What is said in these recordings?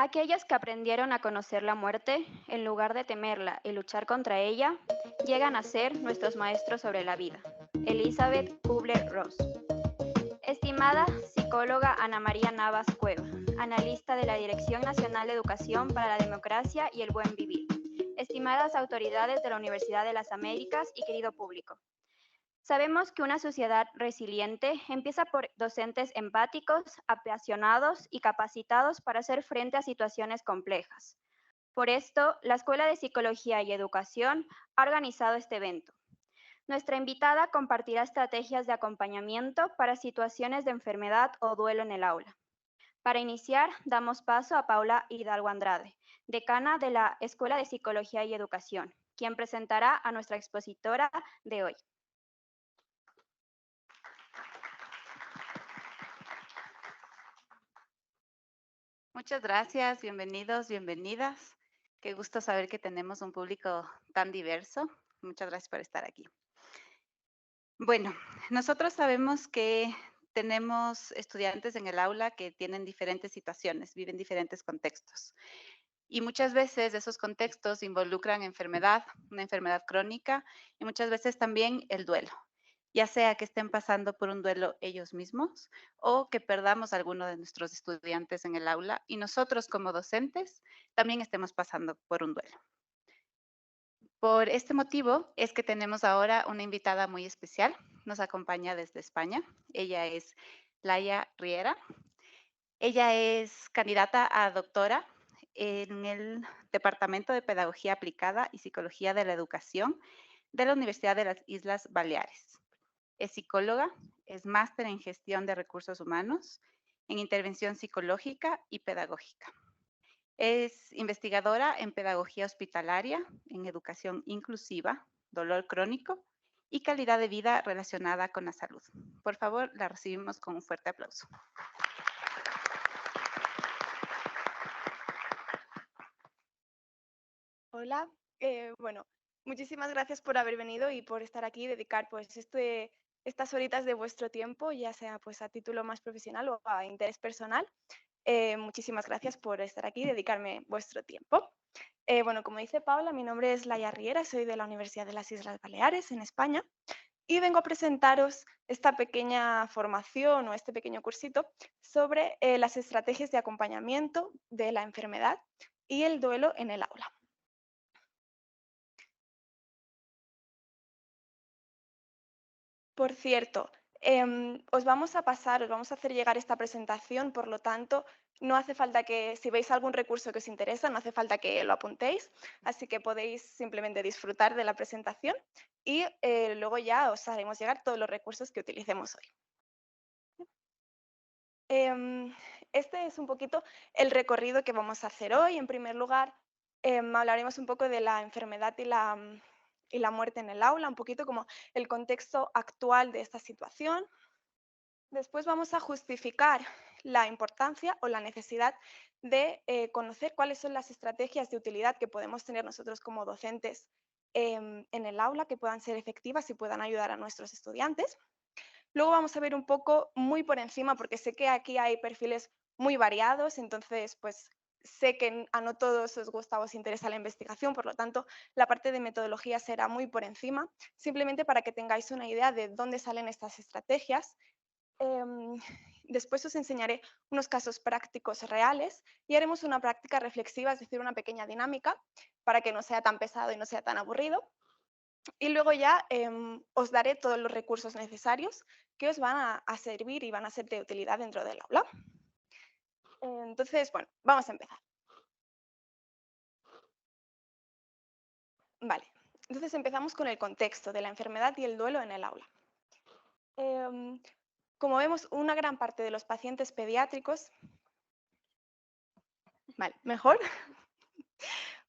Aquellos que aprendieron a conocer la muerte, en lugar de temerla y luchar contra ella, llegan a ser nuestros maestros sobre la vida. Elizabeth Kubler-Ross. Estimada psicóloga Ana María Navas Cueva, analista de la Dirección Nacional de Educación para la Democracia y el Buen Vivir. Estimadas autoridades de la Universidad de las Américas y querido público. Sabemos que una sociedad resiliente empieza por docentes empáticos, apasionados y capacitados para hacer frente a situaciones complejas. Por esto, la Escuela de Psicología y Educación ha organizado este evento. Nuestra invitada compartirá estrategias de acompañamiento para situaciones de enfermedad o duelo en el aula. Para iniciar, damos paso a Paula Hidalgo Andrade, decana de la Escuela de Psicología y Educación, quien presentará a nuestra expositora de hoy. Muchas gracias, bienvenidos, bienvenidas. Qué gusto saber que tenemos un público tan diverso. Muchas gracias por estar aquí. Bueno, nosotros sabemos que tenemos estudiantes en el aula que tienen diferentes situaciones, viven diferentes contextos. Y muchas veces esos contextos involucran enfermedad, una enfermedad crónica, y muchas veces también el duelo, ya sea que estén pasando por un duelo ellos mismos o que perdamos a alguno de nuestros estudiantes en el aula y nosotros como docentes también estemos pasando por un duelo. Por este motivo es que tenemos ahora una invitada muy especial. Nos acompaña desde España. Ella es Laia Riera. Ella es candidata a doctora en el Departamento de Pedagogía Aplicada y Psicología de la Educación de la Universidad de las Islas Baleares. Es psicóloga, es máster en gestión de recursos humanos, en intervención psicológica y pedagógica. Es investigadora en pedagogía hospitalaria, en educación inclusiva, dolor crónico y calidad de vida relacionada con la salud. Por favor, la recibimos con un fuerte aplauso. Hola, bueno, muchísimas gracias por haber venido y por estar aquí y dedicar pues estas horitas de vuestro tiempo, ya sea pues a título más profesional o a interés personal. Muchísimas gracias por estar aquí y dedicarme vuestro tiempo. Bueno, como dice Paula, mi nombre es Laia Riera, soy de la Universidad de las Islas Baleares, en España, y vengo a presentaros esta pequeña formación o este pequeño cursito sobre las estrategias de acompañamiento de la enfermedad y el duelo en el aula. Por cierto, os vamos a hacer llegar esta presentación, por lo tanto, no hace falta que, si veis algún recurso que os interesa, no hace falta que lo apuntéis, así que podéis simplemente disfrutar de la presentación y luego ya os haremos llegar todos los recursos que utilicemos hoy. Este es un poquito el recorrido que vamos a hacer hoy. En primer lugar, hablaremos un poco de la enfermedad y la muerte en el aula, un poquito como el contexto actual de esta situación. Después vamos a justificar la importancia o la necesidad de conocer cuáles son las estrategias de utilidad que podemos tener nosotros como docentes en el aula, que puedan ser efectivas y puedan ayudar a nuestros estudiantes. Luego vamos a ver un poco muy por encima, porque sé que aquí hay perfiles muy variados, entonces pues sé que a no todos os gusta o os interesa la investigación, por lo tanto la parte de metodología será muy por encima, simplemente para que tengáis una idea de dónde salen estas estrategias. Después os enseñaré unos casos prácticos reales y haremos una práctica reflexiva, es decir, una pequeña dinámica para que no sea tan pesado y no sea tan aburrido. Y luego ya os daré todos los recursos necesarios que os van a servir y van a ser de utilidad dentro del aula. Entonces, bueno, vamos a empezar. Vale, entonces empezamos con el contexto de la enfermedad y el duelo en el aula. Como vemos, una gran parte de los pacientes pediátricos... Vale, mejor.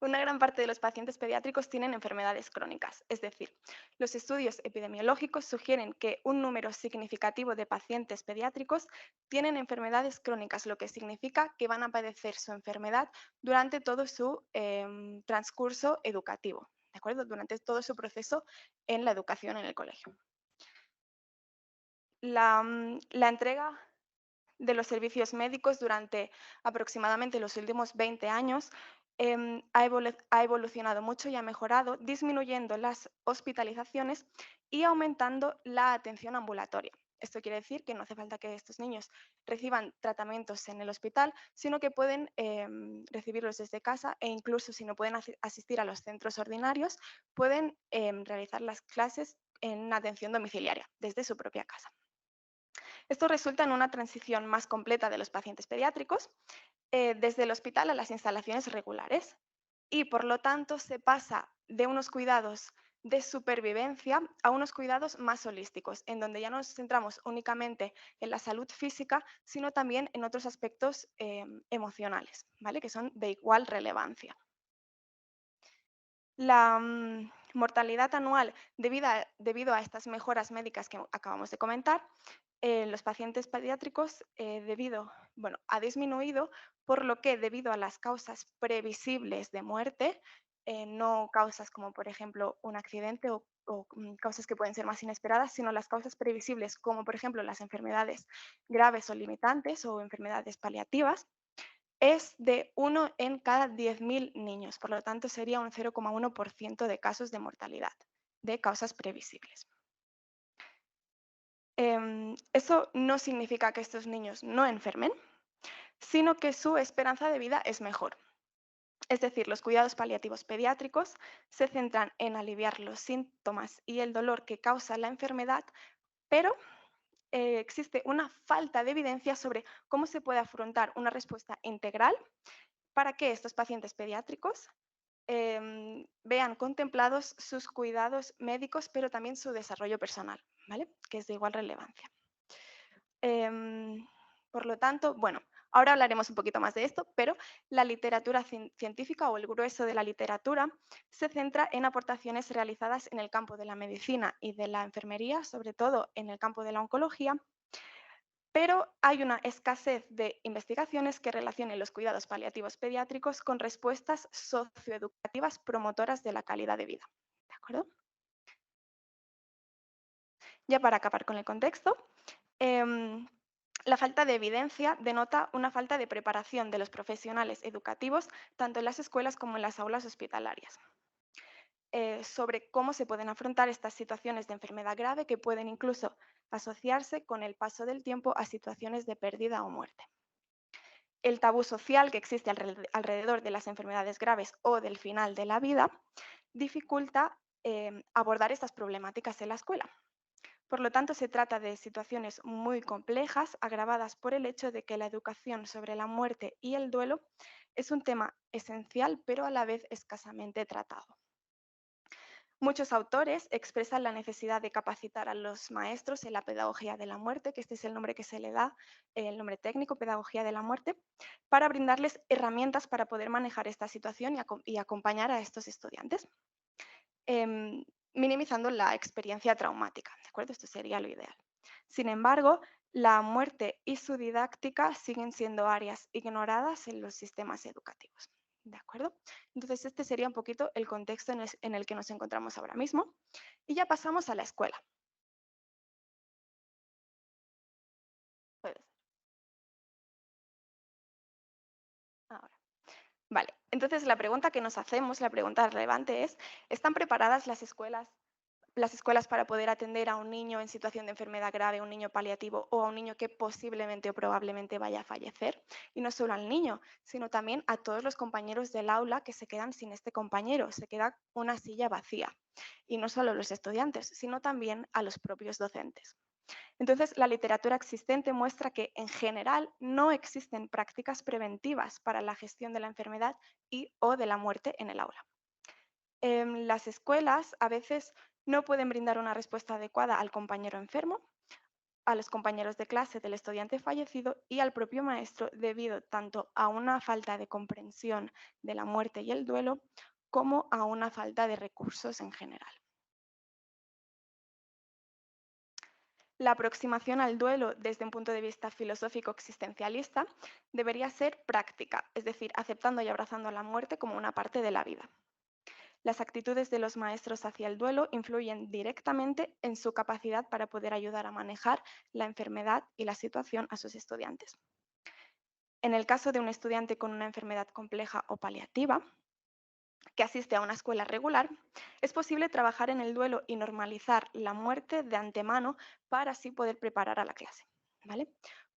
Una gran parte de los pacientes pediátricos tienen enfermedades crónicas, es decir, los estudios epidemiológicos sugieren que un número significativo de pacientes pediátricos tienen enfermedades crónicas, lo que significa que van a padecer su enfermedad durante todo su transcurso educativo, ¿de acuerdo? Durante todo su proceso en la educación en el colegio. La entrega de los servicios médicos durante aproximadamente los últimos 20 años ha evolucionado mucho y ha mejorado, disminuyendo las hospitalizaciones y aumentando la atención ambulatoria. Esto quiere decir que no hace falta que estos niños reciban tratamientos en el hospital, sino que pueden recibirlos desde casa e incluso si no pueden asistir a los centros ordinarios, pueden realizar las clases en atención domiciliaria desde su propia casa. Esto resulta en una transición más completa de los pacientes pediátricos desde el hospital a las instalaciones regulares y por lo tanto se pasa de unos cuidados de supervivencia a unos cuidados más holísticos, en donde ya no nos centramos únicamente en la salud física, sino también en otros aspectos emocionales, ¿vale? Que son de igual relevancia. La mortalidad anual debido a estas mejoras médicas que acabamos de comentar, los pacientes pediátricos ha disminuido, por lo que debido a las causas previsibles de muerte, no causas como por ejemplo un accidente o causas que pueden ser más inesperadas, sino las causas previsibles como por ejemplo las enfermedades graves o limitantes o enfermedades paliativas, es de 1 en cada 10.000 niños, por lo tanto sería un 0,1% de casos de mortalidad de causas previsibles. Eso no significa que estos niños no enfermen, sino que su esperanza de vida es mejor. Es decir, los cuidados paliativos pediátricos se centran en aliviar los síntomas y el dolor que causa la enfermedad, pero existe una falta de evidencia sobre cómo se puede afrontar una respuesta integral para que estos pacientes pediátricos vean contemplados sus cuidados médicos, pero también su desarrollo personal, ¿vale? Que es de igual relevancia. Por lo tanto, bueno, ahora hablaremos un poquito más de esto, pero la literatura científica o el grueso de la literatura se centra en aportaciones realizadas en el campo de la medicina y de la enfermería, sobre todo en el campo de la oncología, pero hay una escasez de investigaciones que relacionen los cuidados paliativos pediátricos con respuestas socioeducativas promotoras de la calidad de vida. ¿De acuerdo? Ya para acabar con el contexto, la falta de evidencia denota una falta de preparación de los profesionales educativos, tanto en las escuelas como en las aulas hospitalarias, sobre cómo se pueden afrontar estas situaciones de enfermedad grave que pueden incluso asociarse con el paso del tiempo a situaciones de pérdida o muerte. El tabú social que existe alrededor de las enfermedades graves o del final de la vida dificulta abordar estas problemáticas en la escuela. Por lo tanto, se trata de situaciones muy complejas, agravadas por el hecho de que la educación sobre la muerte y el duelo es un tema esencial, pero a la vez escasamente tratado. Muchos autores expresan la necesidad de capacitar a los maestros en la pedagogía de la muerte, que este es el nombre que se le da, el nombre técnico, pedagogía de la muerte, para brindarles herramientas para poder manejar esta situación y acompañar a estos estudiantes, minimizando la experiencia traumática, ¿de acuerdo? Esto sería lo ideal. Sin embargo, la muerte y su didáctica siguen siendo áreas ignoradas en los sistemas educativos. ¿De acuerdo? Entonces, este sería un poquito el contexto en el que nos encontramos ahora mismo. Y ya pasamos a la escuela. Puede ser. Ahora. Vale, entonces la pregunta que nos hacemos, la pregunta relevante es, ¿están preparadas las escuelas para poder atender a un niño en situación de enfermedad grave, un niño paliativo o a un niño que posiblemente o probablemente vaya a fallecer? Y no solo al niño, sino también a todos los compañeros del aula que se quedan sin este compañero, se queda una silla vacía. Y no solo los estudiantes, sino también a los propios docentes. Entonces, la literatura existente muestra que, en general, no existen prácticas preventivas para la gestión de la enfermedad y o de la muerte en el aula. Las escuelas a veces no pueden brindar una respuesta adecuada al compañero enfermo, a los compañeros de clase del estudiante fallecido y al propio maestro debido tanto a una falta de comprensión de la muerte y el duelo como a una falta de recursos en general. La aproximación al duelo desde un punto de vista filosófico existencialista debería ser práctica, es decir, aceptando y abrazando la muerte como una parte de la vida. Las actitudes de los maestros hacia el duelo influyen directamente en su capacidad para poder ayudar a manejar la enfermedad y la situación a sus estudiantes. En el caso de un estudiante con una enfermedad compleja o paliativa, que asiste a una escuela regular, es posible trabajar en el duelo y normalizar la muerte de antemano para así poder preparar a la clase, ¿vale?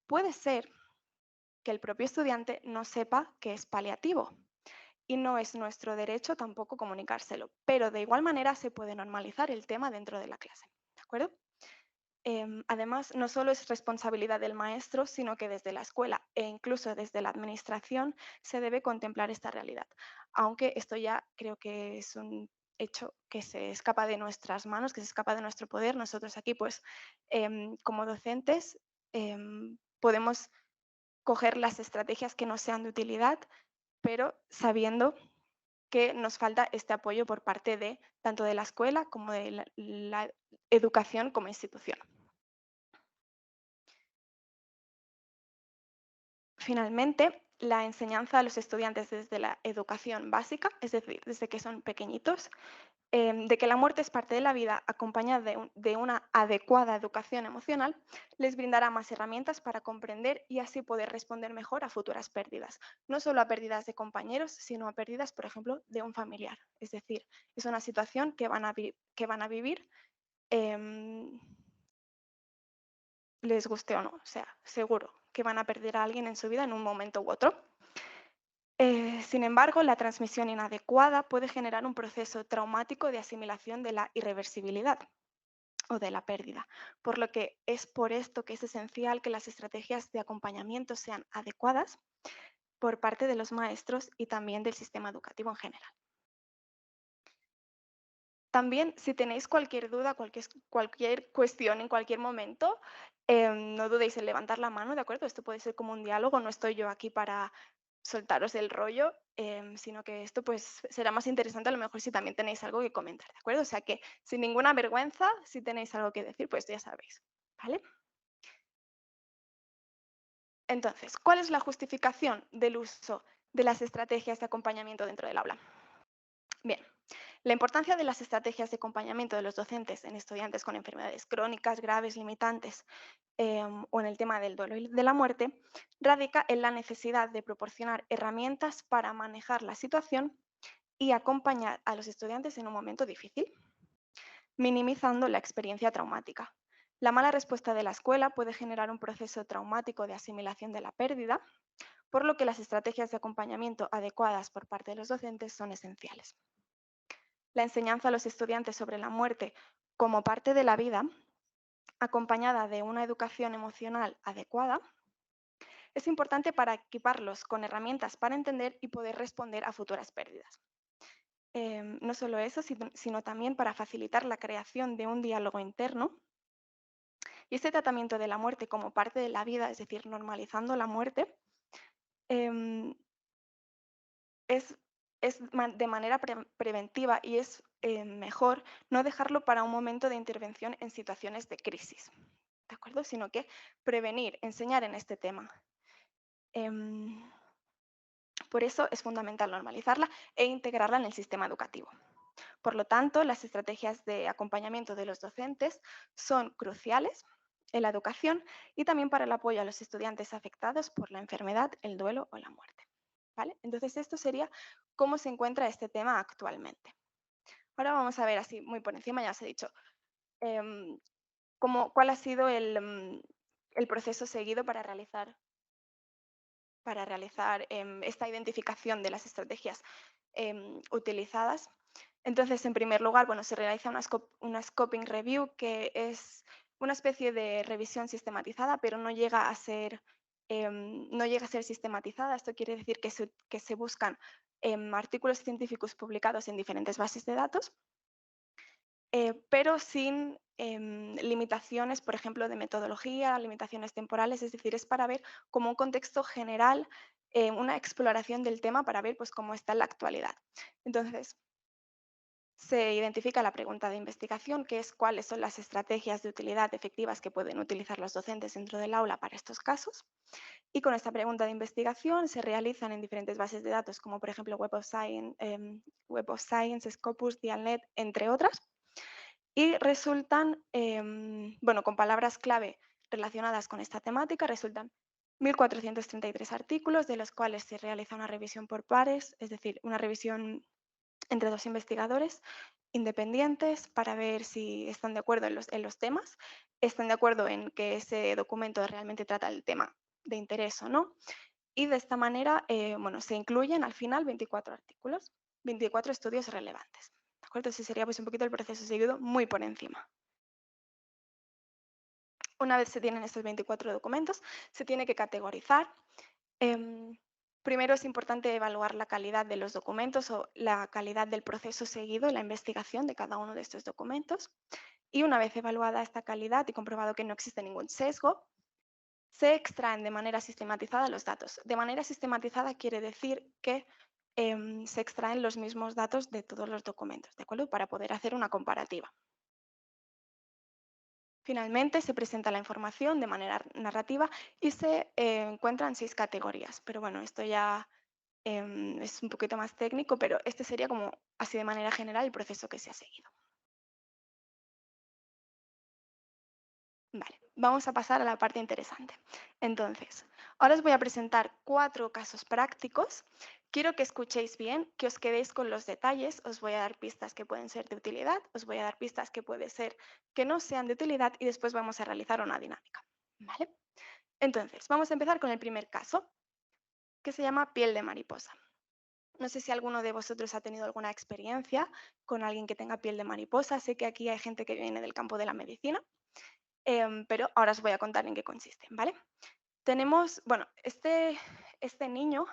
Puede ser que el propio estudiante no sepa que es paliativo y no es nuestro derecho tampoco comunicárselo, pero de igual manera se puede normalizar el tema dentro de la clase, ¿de acuerdo? Además, no solo es responsabilidad del maestro, sino que desde la escuela e incluso desde la administración se debe contemplar esta realidad, aunque esto ya creo que es un hecho que se escapa de nuestras manos, que se escapa de nuestro poder. Nosotros aquí, pues, como docentes, podemos coger las estrategias que nos sean de utilidad, pero sabiendo que nos falta este apoyo por parte de tanto de la escuela como de la educación como institución. Finalmente, la enseñanza a los estudiantes desde la educación básica, es decir, desde que son pequeñitos, de que la muerte es parte de la vida acompañada de una adecuada educación emocional, les brindará más herramientas para comprender y así poder responder mejor a futuras pérdidas. No solo a pérdidas de compañeros, sino a pérdidas, por ejemplo, de un familiar. Es decir, es una situación que van a vivir, em, les guste o no, o sea, seguro que van a perder a alguien en su vida en un momento u otro. Sin embargo, la transmisión inadecuada puede generar un proceso traumático de asimilación de la irreversibilidad o de la pérdida, por lo que es por esto que es esencial que las estrategias de acompañamiento sean adecuadas por parte de los maestros y también del sistema educativo en general. También, si tenéis cualquier duda, cualquier cuestión en cualquier momento, no dudéis en levantar la mano, ¿de acuerdo? Esto puede ser como un diálogo, no estoy yo aquí para soltaros el rollo, sino que esto pues será más interesante a lo mejor si también tenéis algo que comentar, ¿de acuerdo? O sea que sin ninguna vergüenza, si tenéis algo que decir, pues ya sabéis, ¿vale? Entonces, ¿cuál es la justificación del uso de las estrategias de acompañamiento dentro del aula? Bien, la importancia de las estrategias de acompañamiento de los docentes en estudiantes con enfermedades crónicas, graves, limitantes o en el tema del duelo y de la muerte radica en la necesidad de proporcionar herramientas para manejar la situación y acompañar a los estudiantes en un momento difícil, minimizando la experiencia traumática. La mala respuesta de la escuela puede generar un proceso traumático de asimilación de la pérdida, por lo que las estrategias de acompañamiento adecuadas por parte de los docentes son esenciales. La enseñanza a los estudiantes sobre la muerte como parte de la vida, acompañada de una educación emocional adecuada, es importante para equiparlos con herramientas para entender y poder responder a futuras pérdidas. No solo eso, sino también para facilitar la creación de un diálogo interno y este tratamiento de la muerte como parte de la vida, es decir, normalizando la muerte, em, es de manera preventiva y es mejor no dejarlo para un momento de intervención en situaciones de crisis, ¿de acuerdo? Sino que prevenir, enseñar en este tema. Por eso es fundamental normalizarla e integrarla en el sistema educativo. Por lo tanto, las estrategias de acompañamiento de los docentes son cruciales en la educación y también para el apoyo a los estudiantes afectados por la enfermedad, el duelo o la muerte. ¿Vale? Entonces, esto sería cómo se encuentra este tema actualmente. Ahora vamos a ver así muy por encima, ya os he dicho, cuál ha sido el proceso seguido para realizar esta identificación de las estrategias utilizadas. Entonces, en primer lugar, bueno, se realiza una scoping review, que es una especie de revisión sistematizada, pero no llega a ser sistematizada. Esto quiere decir que se buscan artículos científicos publicados en diferentes bases de datos, pero sin limitaciones, por ejemplo, de metodología, limitaciones temporales, es decir, es para ver como un contexto general, una exploración del tema para ver pues, cómo está en la actualidad. Entonces, Se identifica la pregunta de investigación, que es cuáles son las estrategias de utilidad efectivas que pueden utilizar los docentes dentro del aula para estos casos. Y con esta pregunta de investigación se realizan en diferentes bases de datos, como por ejemplo Web of Science, Scopus, Dialnet, entre otras. Y resultan, bueno, con palabras clave relacionadas con esta temática, resultan 1.433 artículos, de los cuales se realiza una revisión por pares, es decir, una revisión entre dos investigadores independientes para ver si están de acuerdo en los temas, están de acuerdo en que ese documento realmente trata el tema de interés o no. Y de esta manera, bueno, se incluyen al final 24 artículos, 24 estudios relevantes. ¿De acuerdo? Ese sería pues un poquito el proceso seguido muy por encima. Una vez se tienen estos 24 documentos, se tiene que categorizar. Primero es importante evaluar la calidad de los documentos o la calidad del proceso seguido en la investigación de cada uno de estos documentos. Y una vez evaluada esta calidad y comprobado que no existe ningún sesgo, se extraen de manera sistematizada los datos. De manera sistematizada quiere decir que se extraen los mismos datos de todos los documentos, ¿de acuerdo? Para poder hacer una comparativa. Finalmente, se presenta la información de manera narrativa y se encuentran 6 categorías. Pero bueno, esto ya es un poquito más técnico, pero este sería como así de manera general el proceso que se ha seguido. Vale, vamos a pasar a la parte interesante. Entonces, ahora os voy a presentar 4 casos prácticos. Quiero que escuchéis bien, que os quedéis con los detalles. Os voy a dar pistas que pueden ser de utilidad, os voy a dar pistas que puede ser que no sean de utilidad y después vamos a realizar una dinámica. ¿Vale? Entonces, vamos a empezar con el primer caso, que se llama piel de mariposa. No sé si alguno de vosotros ha tenido alguna experiencia con alguien que tenga piel de mariposa. Sé que aquí hay gente que viene del campo de la medicina. Pero ahora os voy a contar en qué consiste, ¿vale? Tenemos, bueno, este niño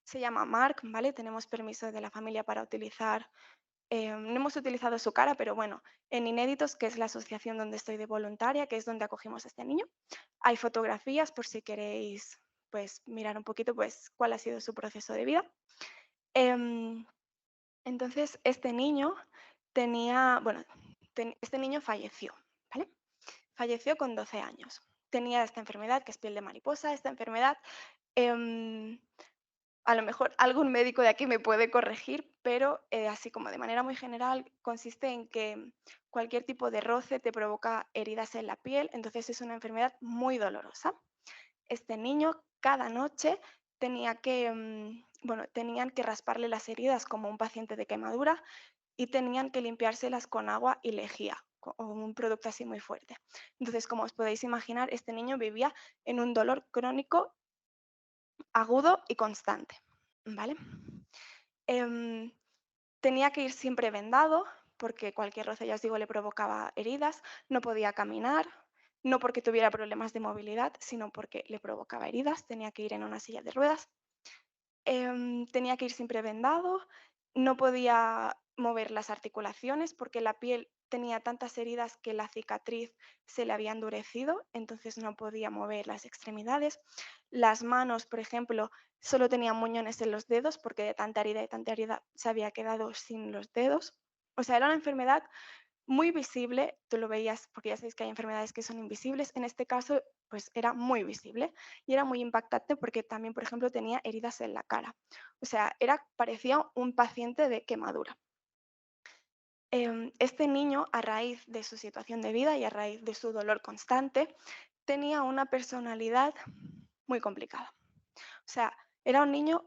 se llama Mark, ¿vale? Tenemos permiso de la familia para utilizar, no hemos utilizado su cara, pero bueno, en Inéditos, que es la asociación donde estoy de voluntaria, que es donde acogimos a este niño, hay fotografías por si queréis, pues, mirar un poquito, pues, cuál ha sido su proceso de vida. Entonces, este niño tenía, bueno, este niño falleció, ¿vale? Falleció con 12 años. Tenía esta enfermedad, que es piel de mariposa. Esta enfermedad, em, a lo mejor algún médico de aquí me puede corregir, pero así como de manera muy general, consiste en que cualquier tipo de roce te provoca heridas en la piel, entonces es una enfermedad muy dolorosa. Este niño cada noche tenía que, bueno, tenían que rasparle las heridas como un paciente de quemadura y tenían que limpiárselas con agua y lejía, o un producto así muy fuerte. Entonces, como os podéis imaginar, este niño vivía en un dolor crónico, agudo y constante, ¿vale? Em, Tenía que ir siempre vendado porque cualquier roce, ya os digo, le provocaba heridas, no podía caminar, no porque tuviera problemas de movilidad, sino porque le provocaba heridas, tenía que ir en una silla de ruedas. Tenía que ir siempre vendado, no podía mover las articulaciones porque la piel tenía tantas heridas que la cicatriz se le había endurecido, entonces no podía mover las extremidades. Las manos, por ejemplo, solo tenía muñones en los dedos porque de tanta herida se había quedado sin los dedos. O sea, era una enfermedad muy visible, tú lo veías porque ya sabéis que hay enfermedades que son invisibles, en este caso pues era muy visible y era muy impactante porque también, por ejemplo, tenía heridas en la cara. O sea, parecía un paciente de quemadura. Este niño, a raíz de su situación de vida y a raíz de su dolor constante, tenía una personalidad muy complicada. O sea, era un niño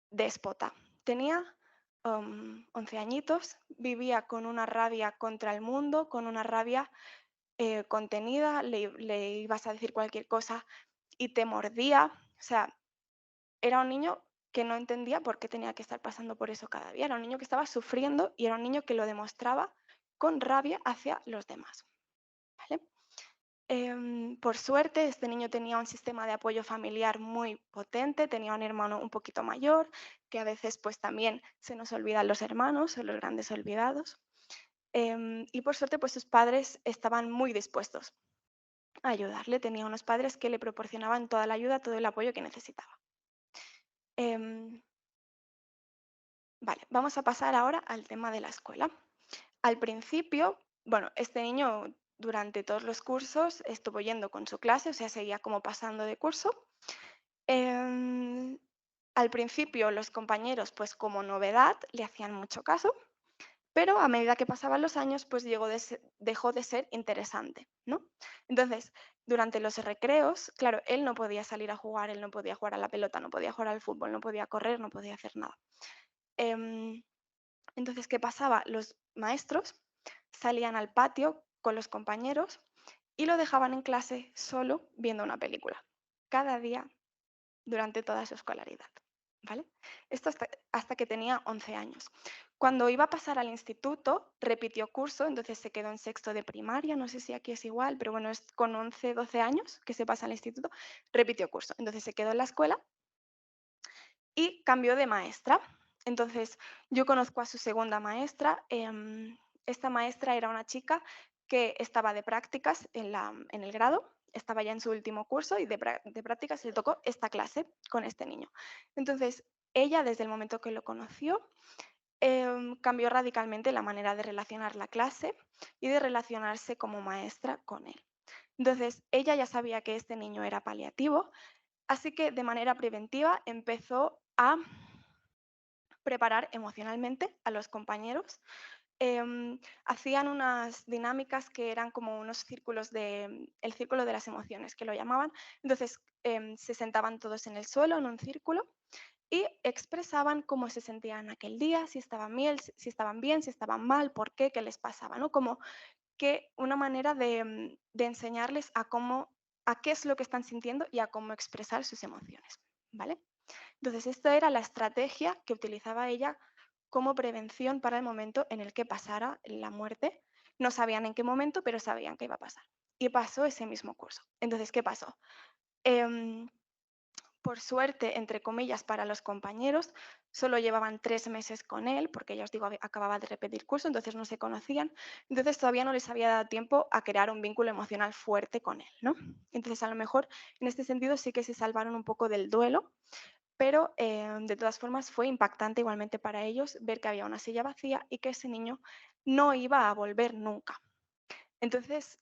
déspota. Tenía 11 añitos, vivía con una rabia contra el mundo, con una rabia contenida, le ibas a decir cualquier cosa y te mordía. O sea, era un niño que no entendía por qué tenía que estar pasando por eso cada día. Era un niño que estaba sufriendo y era un niño que lo demostraba con rabia hacia los demás. ¿Vale? Por suerte, este niño tenía un sistema de apoyo familiar muy potente, tenía un hermano un poquito mayor, que a veces pues también se nos olvidan los hermanos, son los grandes olvidados. Y por suerte, pues sus padres estaban muy dispuestos a ayudarle. Tenía unos padres que le proporcionaban toda la ayuda, todo el apoyo que necesitaba. Vale, vamos a pasar ahora al tema de la escuela. Al principio, bueno, este niño durante todos los cursos estuvo yendo con su clase, o sea, seguía como pasando de curso. Em, Al principio los compañeros, pues como novedad, le hacían mucho caso, pero a medida que pasaban los años, pues dejó de ser interesante, ¿no? Entonces, durante los recreos, claro, él no podía salir a jugar, él no podía jugar a la pelota, no podía jugar al fútbol, no podía correr, no podía hacer nada. Em, entonces, ¿qué pasaba? Los maestros salían al patio con los compañeros y lo dejaban en clase solo viendo una película, cada día durante toda su escolaridad, ¿vale? Esto hasta que tenía 11 años. Cuando iba a pasar al instituto, repitió curso, entonces se quedó en sexto de primaria, no sé si aquí es igual, pero bueno, es con 11, 12 años que se pasa al instituto, repitió curso. Entonces se quedó en la escuela y cambió de maestra. Entonces yo conozco a su segunda maestra. Esta maestra era una chica que estaba de prácticas en el grado, estaba ya en su último curso y de prácticas le tocó esta clase con este niño. Entonces ella, desde el momento que lo conoció, cambió radicalmente la manera de relacionar la clase y de relacionarse como maestra con él. Entonces ella ya sabía que este niño era paliativo, así que de manera preventiva empezó a preparar emocionalmente a los compañeros. Hacían unas dinámicas que eran como unos círculos el círculo de las emociones, que lo llamaban. Entonces, se sentaban todos en el suelo, en un círculo, y expresaban cómo se sentían aquel día, si estaban bien, si estaban mal, por qué, qué les pasaba, ¿no? Como que una manera de enseñarles a qué es lo que están sintiendo y a cómo expresar sus emociones, ¿vale? Entonces, esta era la estrategia que utilizaba ella como prevención para el momento en el que pasara la muerte. No sabían en qué momento, pero sabían que iba a pasar. Y pasó ese mismo curso. Entonces, ¿qué pasó? Em, por suerte, entre comillas, para los compañeros, solo llevaban 3 meses con él, porque ya os digo, acababa de repetir curso, entonces no se conocían. Entonces todavía no les había dado tiempo a crear un vínculo emocional fuerte con él, ¿no? Entonces, a lo mejor en este sentido sí que se salvaron un poco del duelo, pero de todas formas fue impactante igualmente para ellos ver que había una silla vacía y que ese niño no iba a volver nunca. Entonces,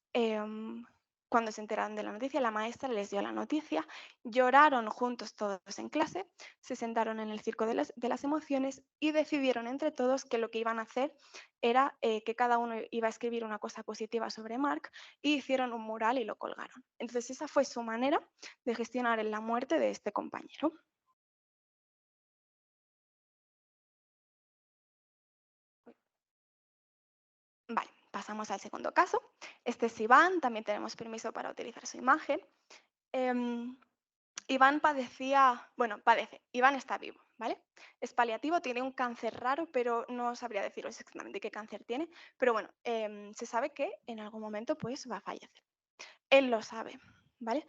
cuando se enteraron de la noticia, la maestra les dio la noticia, lloraron juntos todos en clase, se sentaron en el circo de las emociones y decidieron entre todos que lo que iban a hacer era que cada uno iba a escribir una cosa positiva sobre Mark y hicieron un mural y lo colgaron. Entonces, esa fue su manera de gestionar la muerte de este compañero. Vale, pasamos al segundo caso. Este es Iván, también tenemos permiso para utilizar su imagen. Em, Iván Iván está vivo, ¿vale? Es paliativo, tiene un cáncer raro, pero no sabría deciros exactamente qué cáncer tiene, pero bueno, se sabe que en algún momento pues va a fallecer. Él lo sabe, ¿vale?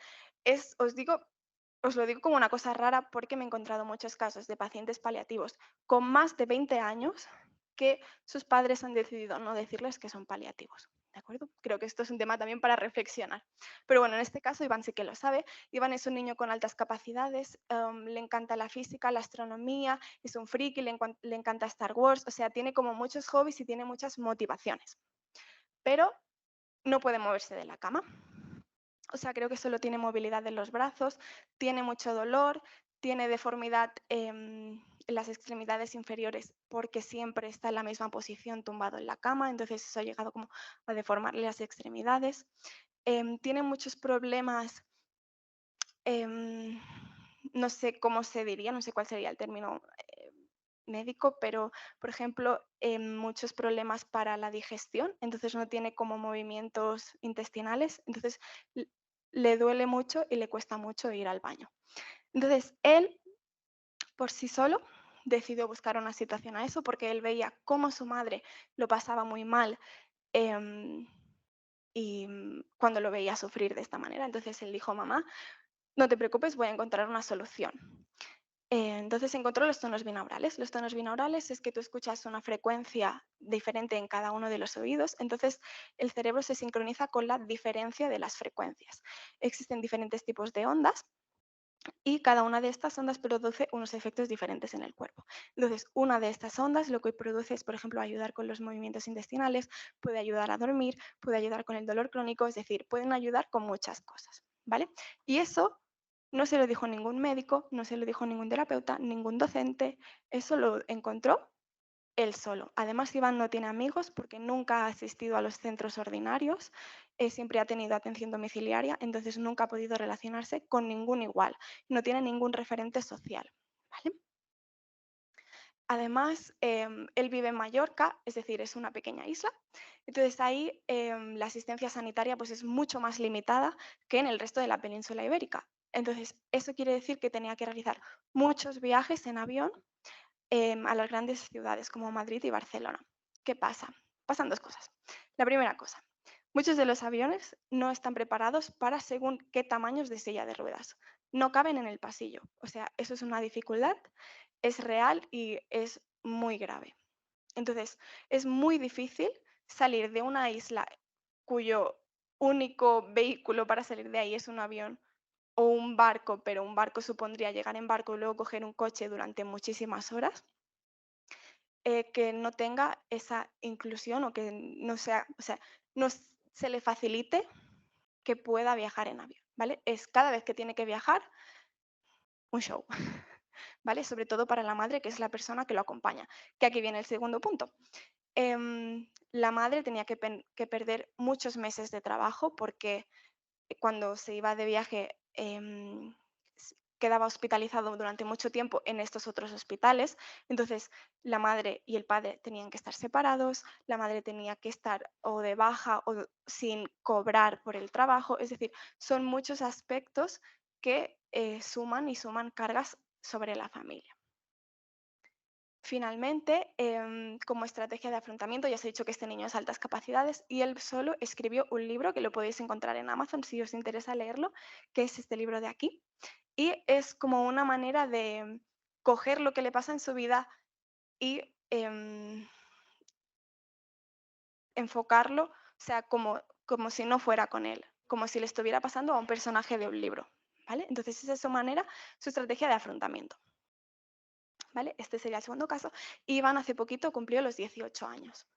Os lo digo como una cosa rara porque me he encontrado muchos casos de pacientes paliativos con más de 20 años que sus padres han decidido no decirles que son paliativos. ¿De acuerdo? Creo que esto es un tema también para reflexionar. Pero bueno, en este caso Iván sí que lo sabe. Iván es un niño con altas capacidades, le encanta la física, la astronomía, es un friki, le encanta Star Wars, o sea, tiene como muchos hobbies y tiene muchas motivaciones. Pero no puede moverse de la cama. O sea, creo que solo tiene movilidad en los brazos, tiene mucho dolor, tiene deformidad en las extremidades inferiores porque siempre está en la misma posición tumbado en la cama, entonces eso ha llegado como a deformarle las extremidades. Tiene muchos problemas, em, no sé cómo se diría, no sé cuál sería el término médico, pero por ejemplo, muchos problemas para la digestión, entonces no tiene como movimientos intestinales, entonces le duele mucho y le cuesta mucho ir al baño. Entonces, él por sí solo decidió buscar una situación a eso porque él veía cómo su madre lo pasaba muy mal y cuando lo veía sufrir de esta manera. Entonces él dijo, mamá, no te preocupes, voy a encontrar una solución. Entonces encontró los tonos binaurales. Los tonos binaurales es que tú escuchas una frecuencia diferente en cada uno de los oídos, entonces el cerebro se sincroniza con la diferencia de las frecuencias. Existen diferentes tipos de ondas y cada una de estas ondas produce unos efectos diferentes en el cuerpo. Entonces, una de estas ondas lo que produce es, por ejemplo, ayudar con los movimientos intestinales, puede ayudar a dormir, puede ayudar con el dolor crónico, es decir, pueden ayudar con muchas cosas, ¿vale? Y eso no se lo dijo ningún médico, no se lo dijo ningún terapeuta, ningún docente, eso lo encontró él solo. Además, Iván no tiene amigos porque nunca ha asistido a los centros ordinarios, siempre ha tenido atención domiciliaria, entonces nunca ha podido relacionarse con ningún igual. No tiene ningún referente social. ¿Vale? Además, él vive en Mallorca, es decir, es una pequeña isla. Entonces ahí la asistencia sanitaria pues, es mucho más limitada que en el resto de la península ibérica. Entonces, eso quiere decir que tenía que realizar muchos viajes en avión a las grandes ciudades como Madrid y Barcelona. ¿Qué pasa? Pasan dos cosas. La primera cosa, muchos de los aviones no están preparados para según qué tamaños de silla de ruedas. No caben en el pasillo. O sea, eso es una dificultad, es real y es muy grave. Entonces, es muy difícil salir de una isla cuyo único vehículo para salir de ahí es un avión o un barco, pero un barco supondría llegar en barco y luego coger un coche durante muchísimas horas, que no tenga esa inclusión o que no sea, o sea, no se le facilite que pueda viajar en avión, ¿vale? Es cada vez que tiene que viajar, un show, ¿vale? Sobre todo para la madre, que es la persona que lo acompaña. Que aquí viene el segundo punto. La madre tenía que perder muchos meses de trabajo porque cuando se iba de viaje quedaba hospitalizado durante mucho tiempo en estos otros hospitales. Entonces, la madre y el padre tenían que estar separados, la madre tenía que estar o de baja o sin cobrar por el trabajo. Es decir, son muchos aspectos que suman y suman cargas sobre la familia. Finalmente, como estrategia de afrontamiento, ya os he dicho que este niño es altas capacidades y él solo escribió un libro que lo podéis encontrar en Amazon si os interesa leerlo, que es este libro de aquí. Y es como una manera de coger lo que le pasa en su vida y enfocarlo, o sea, como si no fuera con él, como si le estuviera pasando a un personaje de un libro. ¿Vale? Entonces, esa es su manera, su estrategia de afrontamiento. ¿Vale? Este sería el segundo caso. Iván hace poquito cumplió los 18 años.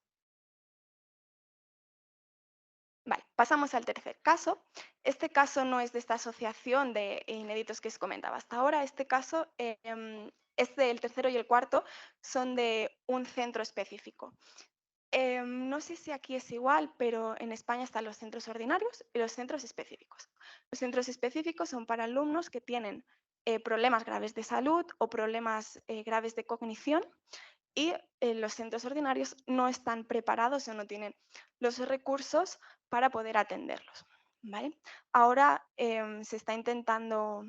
Vale, pasamos al tercer caso. Este caso no es de esta asociación de inéditos que os comentaba hasta ahora. Este caso es del tercero y el cuarto, son de un centro específico. No sé si aquí es igual, pero en España están los centros ordinarios y los centros específicos. Los centros específicos son para alumnos que tienen problemas graves de salud o problemas graves de cognición y los centros ordinarios no están preparados o no tienen los recursos para poder atenderlos. ¿Vale? Ahora se está intentando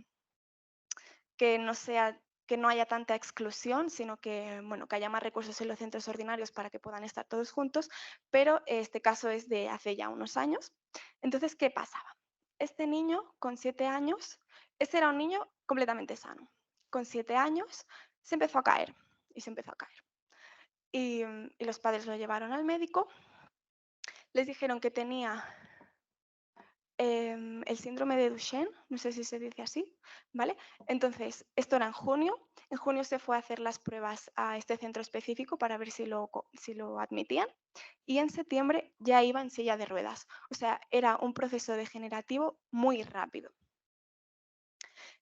que no haya tanta exclusión, sino que, bueno, que haya más recursos en los centros ordinarios para que puedan estar todos juntos, pero este caso es de hace ya unos años. Entonces, ¿qué pasaba? Este niño con 7 años, este era un niño completamente sano. Con 7 años se empezó a caer y se empezó a caer. Y los padres lo llevaron al médico, les dijeron que tenía el síndrome de Duchenne, no sé si se dice así, ¿vale? Entonces, esto era en junio se fue a hacer las pruebas a este centro específico para ver si lo admitían y en septiembre ya iba en silla de ruedas, o sea, era un proceso degenerativo muy rápido.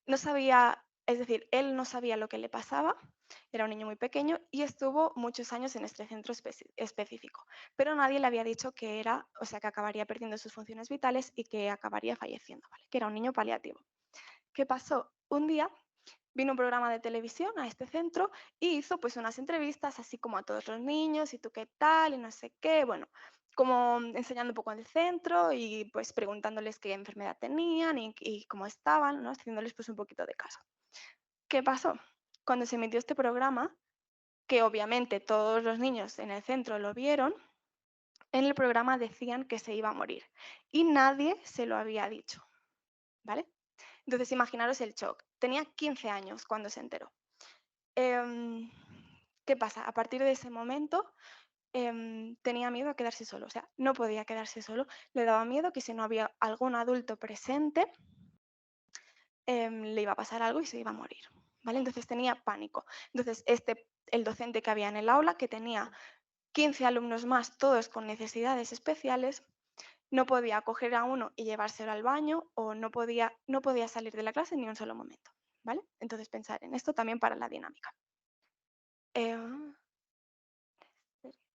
No sabía, es decir, él no sabía lo que le pasaba, era un niño muy pequeño y estuvo muchos años en este centro específico, pero nadie le había dicho que era, o sea, que acabaría perdiendo sus funciones vitales y que acabaría falleciendo, ¿vale? Que era un niño paliativo. ¿Qué pasó? Un día vino un programa de televisión a este centro y hizo pues unas entrevistas así como a todos los niños y tú qué tal y no sé qué, bueno, como enseñando un poco del centro y pues preguntándoles qué enfermedad tenían y cómo estaban, ¿no? Haciéndoles pues un poquito de caso. ¿Qué pasó? Cuando se emitió este programa, que obviamente todos los niños en el centro lo vieron, en el programa decían que se iba a morir y nadie se lo había dicho, ¿vale? Entonces imaginaros el shock. Tenía 15 años cuando se enteró. ¿Qué pasa? A partir de ese momento tenía miedo a quedarse solo, o sea, no podía quedarse solo, le daba miedo que si no había algún adulto presente, le iba a pasar algo y se iba a morir, ¿vale? Entonces tenía pánico. Entonces el docente que había en el aula, que tenía 15 alumnos más, todos con necesidades especiales, no podía coger a uno y llevárselo al baño o no podía salir de la clase ni un solo momento, ¿vale? Entonces pensar en esto también para la dinámica.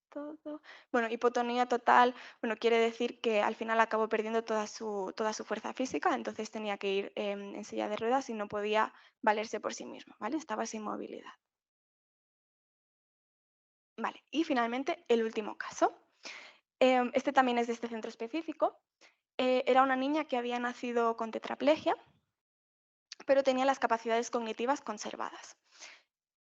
Todo. Bueno, hipotonía total, bueno, quiere decir que al final acabó perdiendo toda su fuerza física, entonces tenía que ir en silla de ruedas y no podía valerse por sí mismo, ¿vale? Estaba sin movilidad. Vale, y finalmente el último caso. Este también es de este centro específico. Era una niña que había nacido con tetraplegia, pero tenía las capacidades cognitivas conservadas.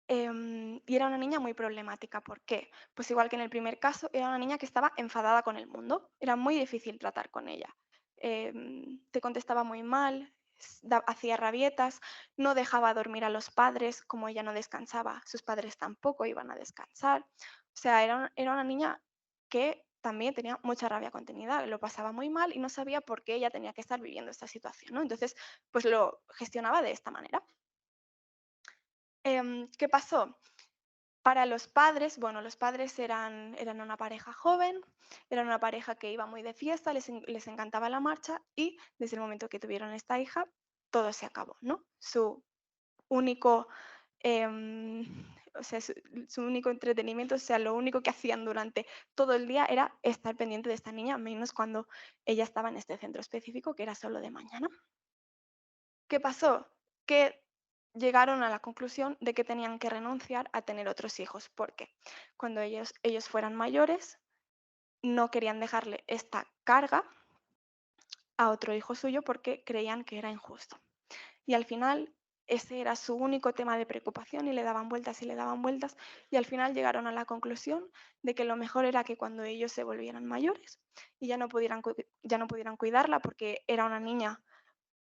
Y era una niña muy problemática. ¿Por qué? Pues igual que en el primer caso, era una niña que estaba enfadada con el mundo. Era muy difícil tratar con ella. Te contestaba muy mal, hacía rabietas, no dejaba dormir a los padres, como ella no descansaba, sus padres tampoco iban a descansar. O sea, era una niña que también tenía mucha rabia contenida, lo pasaba muy mal y no sabía por qué ella tenía que estar viviendo esta situación, ¿no? Entonces, pues lo gestionaba de esta manera. ¿Qué pasó? Para los padres, bueno, los padres eran una pareja joven, eran una pareja que iba muy de fiesta, les encantaba la marcha y desde el momento que tuvieron esta hija, todo se acabó, ¿no? Su único, em, o sea, su único entretenimiento, o sea, lo único que hacían durante todo el día era estar pendiente de esta niña, menos cuando ella estaba en este centro específico, que era solo de mañana. ¿Qué pasó? Que llegaron a la conclusión de que tenían que renunciar a tener otros hijos, porque cuando ellos fueran mayores, no querían dejarle esta carga a otro hijo suyo porque creían que era injusto. Y al final ese era su único tema de preocupación y le daban vueltas y le daban vueltas y al final llegaron a la conclusión de que lo mejor era que cuando ellos se volvieran mayores y ya no pudieran cuidarla porque era una niña,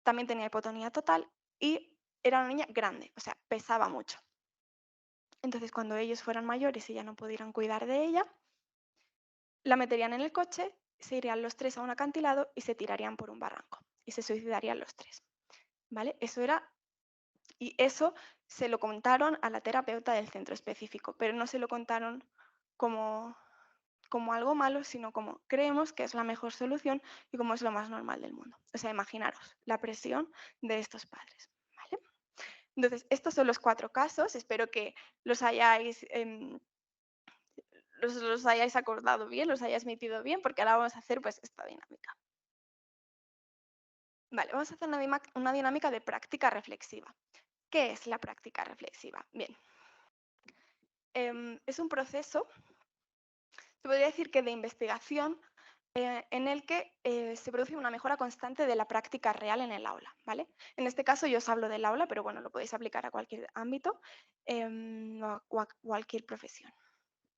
también tenía hipotonía total y era una niña grande, o sea, pesaba mucho. Entonces, cuando ellos fueran mayores y ya no pudieran cuidar de ella, la meterían en el coche, se irían los tres a un acantilado y se tirarían por un barranco y se suicidarían los tres, ¿vale? Y eso se lo contaron a la terapeuta del centro específico, pero no se lo contaron como, como algo malo, sino como creemos que es la mejor solución y como es lo más normal del mundo. O sea, imaginaros la presión de estos padres, ¿vale? Entonces, estos son los 4 casos. Espero que los hayáis acordado bien, los hayáis metido bien, porque ahora vamos a hacer pues esta dinámica. Vale, vamos a hacer una dinámica de práctica reflexiva. ¿Qué es la práctica reflexiva? Bien, es un proceso, se podría decir que de investigación, en el que se produce una mejora constante de la práctica real en el aula, ¿vale? En este caso yo os hablo del aula, pero bueno, lo podéis aplicar a cualquier ámbito o a cualquier profesión,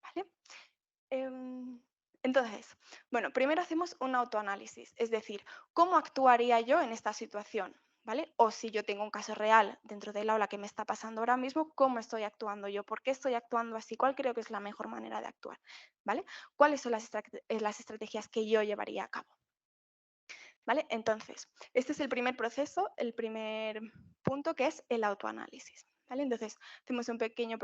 ¿vale? Entonces, bueno, primero hacemos un autoanálisis, es decir, ¿cómo actuaría yo en esta situación? ¿Vale? O si yo tengo un caso real dentro del aula que me está pasando ahora mismo, ¿cómo estoy actuando yo? ¿Por qué estoy actuando así? ¿Cuál creo que es la mejor manera de actuar? ¿Vale? ¿Cuáles son las estrategias que yo llevaría a cabo? ¿Vale? Entonces, este es el primer proceso, el primer punto, que es el autoanálisis. ¿Vale? Entonces, hacemos un pequeño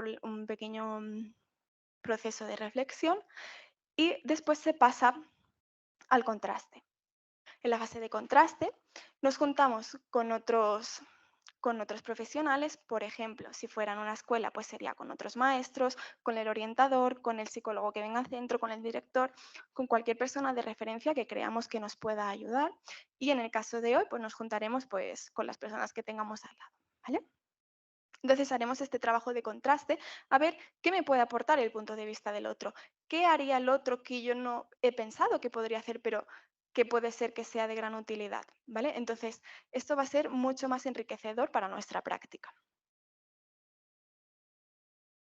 proceso de reflexión y después se pasa al contraste. En la fase de contraste nos juntamos con otros profesionales, por ejemplo, si fuera en una escuela, pues sería con otros maestros, con el orientador, con el psicólogo que venga al centro, con el director, con cualquier persona de referencia que creamos que nos pueda ayudar. Y en el caso de hoy, pues nos juntaremos pues con las personas que tengamos al lado, ¿vale? Entonces haremos este trabajo de contraste a ver qué me puede aportar el punto de vista del otro, qué haría el otro que yo no he pensado que podría hacer, pero que puede ser que sea de gran utilidad, ¿vale? Entonces, esto va a ser mucho más enriquecedor para nuestra práctica.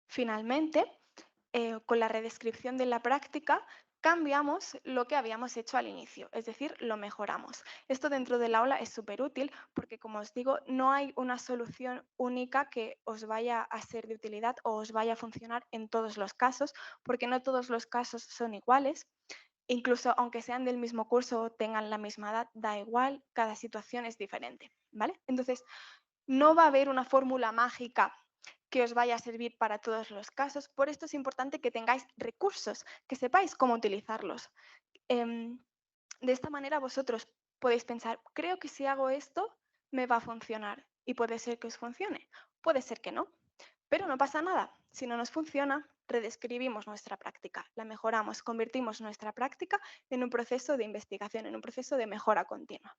Finalmente, con la redescripción de la práctica, cambiamos lo que habíamos hecho al inicio, es decir, lo mejoramos. Esto dentro del aula es súper útil porque, como os digo, no hay una solución única que os vaya a ser de utilidad o os vaya a funcionar en todos los casos, porque no todos los casos son iguales. Incluso aunque sean del mismo curso o tengan la misma edad, da igual, cada situación es diferente, ¿vale? Entonces, No va a haber una fórmula mágica que os vaya a servir para todos los casos. Por esto es importante que tengáis recursos, que sepáis cómo utilizarlos. De esta manera vosotros podéis pensar, creo que si hago esto me va a funcionar. Y puede ser que os funcione, puede ser que no, pero no pasa nada. Si no nos funciona, redescribimos nuestra práctica, la mejoramos, convertimos nuestra práctica en un proceso de investigación, en un proceso de mejora continua.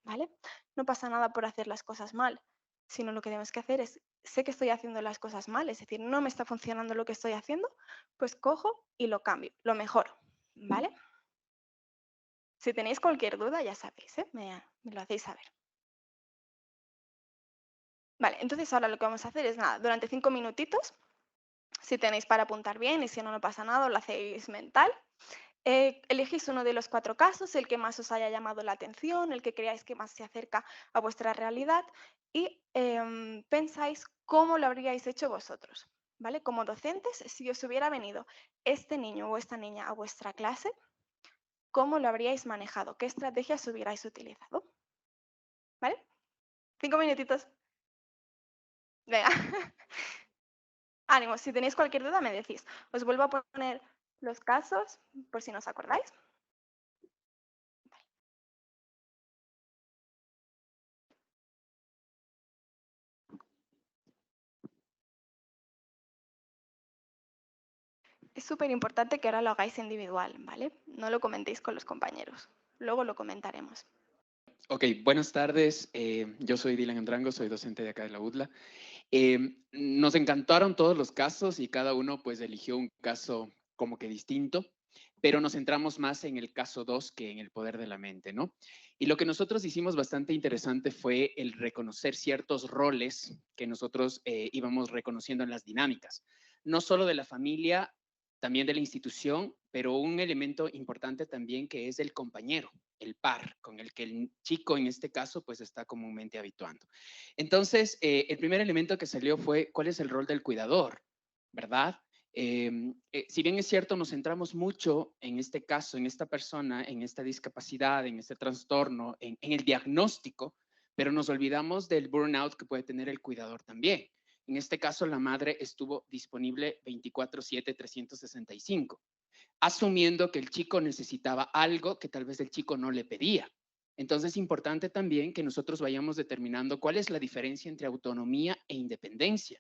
¿Vale? No pasa nada por hacer las cosas mal, sino lo que tenemos que hacer es, sé que estoy haciendo las cosas mal, es decir, no me está funcionando lo que estoy haciendo, pues cojo y lo cambio, lo mejoro. ¿Vale? Si tenéis cualquier duda, ya sabéis, ¿eh? Me lo hacéis saber. Vale, entonces ahora lo que vamos a hacer es nada, durante 5 minutitos, si tenéis para apuntar bien y si no, no pasa nada, lo hacéis mental. Elegís uno de los 4 casos, el que más os haya llamado la atención, el que creáis que más se acerca a vuestra realidad y pensáis cómo lo habríais hecho vosotros. ¿Vale? Como docentes, si os hubiera venido este niño o esta niña a vuestra clase, ¿cómo lo habríais manejado? ¿Qué estrategias hubierais utilizado? ¿Vale? 5 minutitos. Venga. Ánimo, si tenéis cualquier duda me decís. Os vuelvo a poner los casos por si no os acordáis. Es súper importante que ahora lo hagáis individual, ¿vale? No lo comentéis con los compañeros. Luego lo comentaremos. Ok, buenas tardes. Yo soy Dylan Andrango, soy docente de acá de la UDLA. Nos encantaron todos los casos y cada uno pues eligió un caso como que distinto, pero nos centramos más en el caso 2 que en el poder de la mente, ¿no? Y lo que nosotros hicimos bastante interesante fue el reconocer ciertos roles que nosotros íbamos reconociendo en las dinámicas, no solo de la familia, también de la institución, pero un elemento importante también que es el compañero, el par, con el que el chico en este caso pues está comúnmente habituando. Entonces, el primer elemento que salió fue cuál es el rol del cuidador, ¿verdad? Si bien es cierto, nos centramos mucho en este caso, en esta persona, en esta discapacidad, en este trastorno, en el diagnóstico, pero nos olvidamos del burnout que puede tener el cuidador también. En este caso, la madre estuvo disponible 24/7, 365, asumiendo que el chico necesitaba algo que tal vez el chico no le pedía. Entonces es importante también que nosotros vayamos determinando cuál es la diferencia entre autonomía e independencia.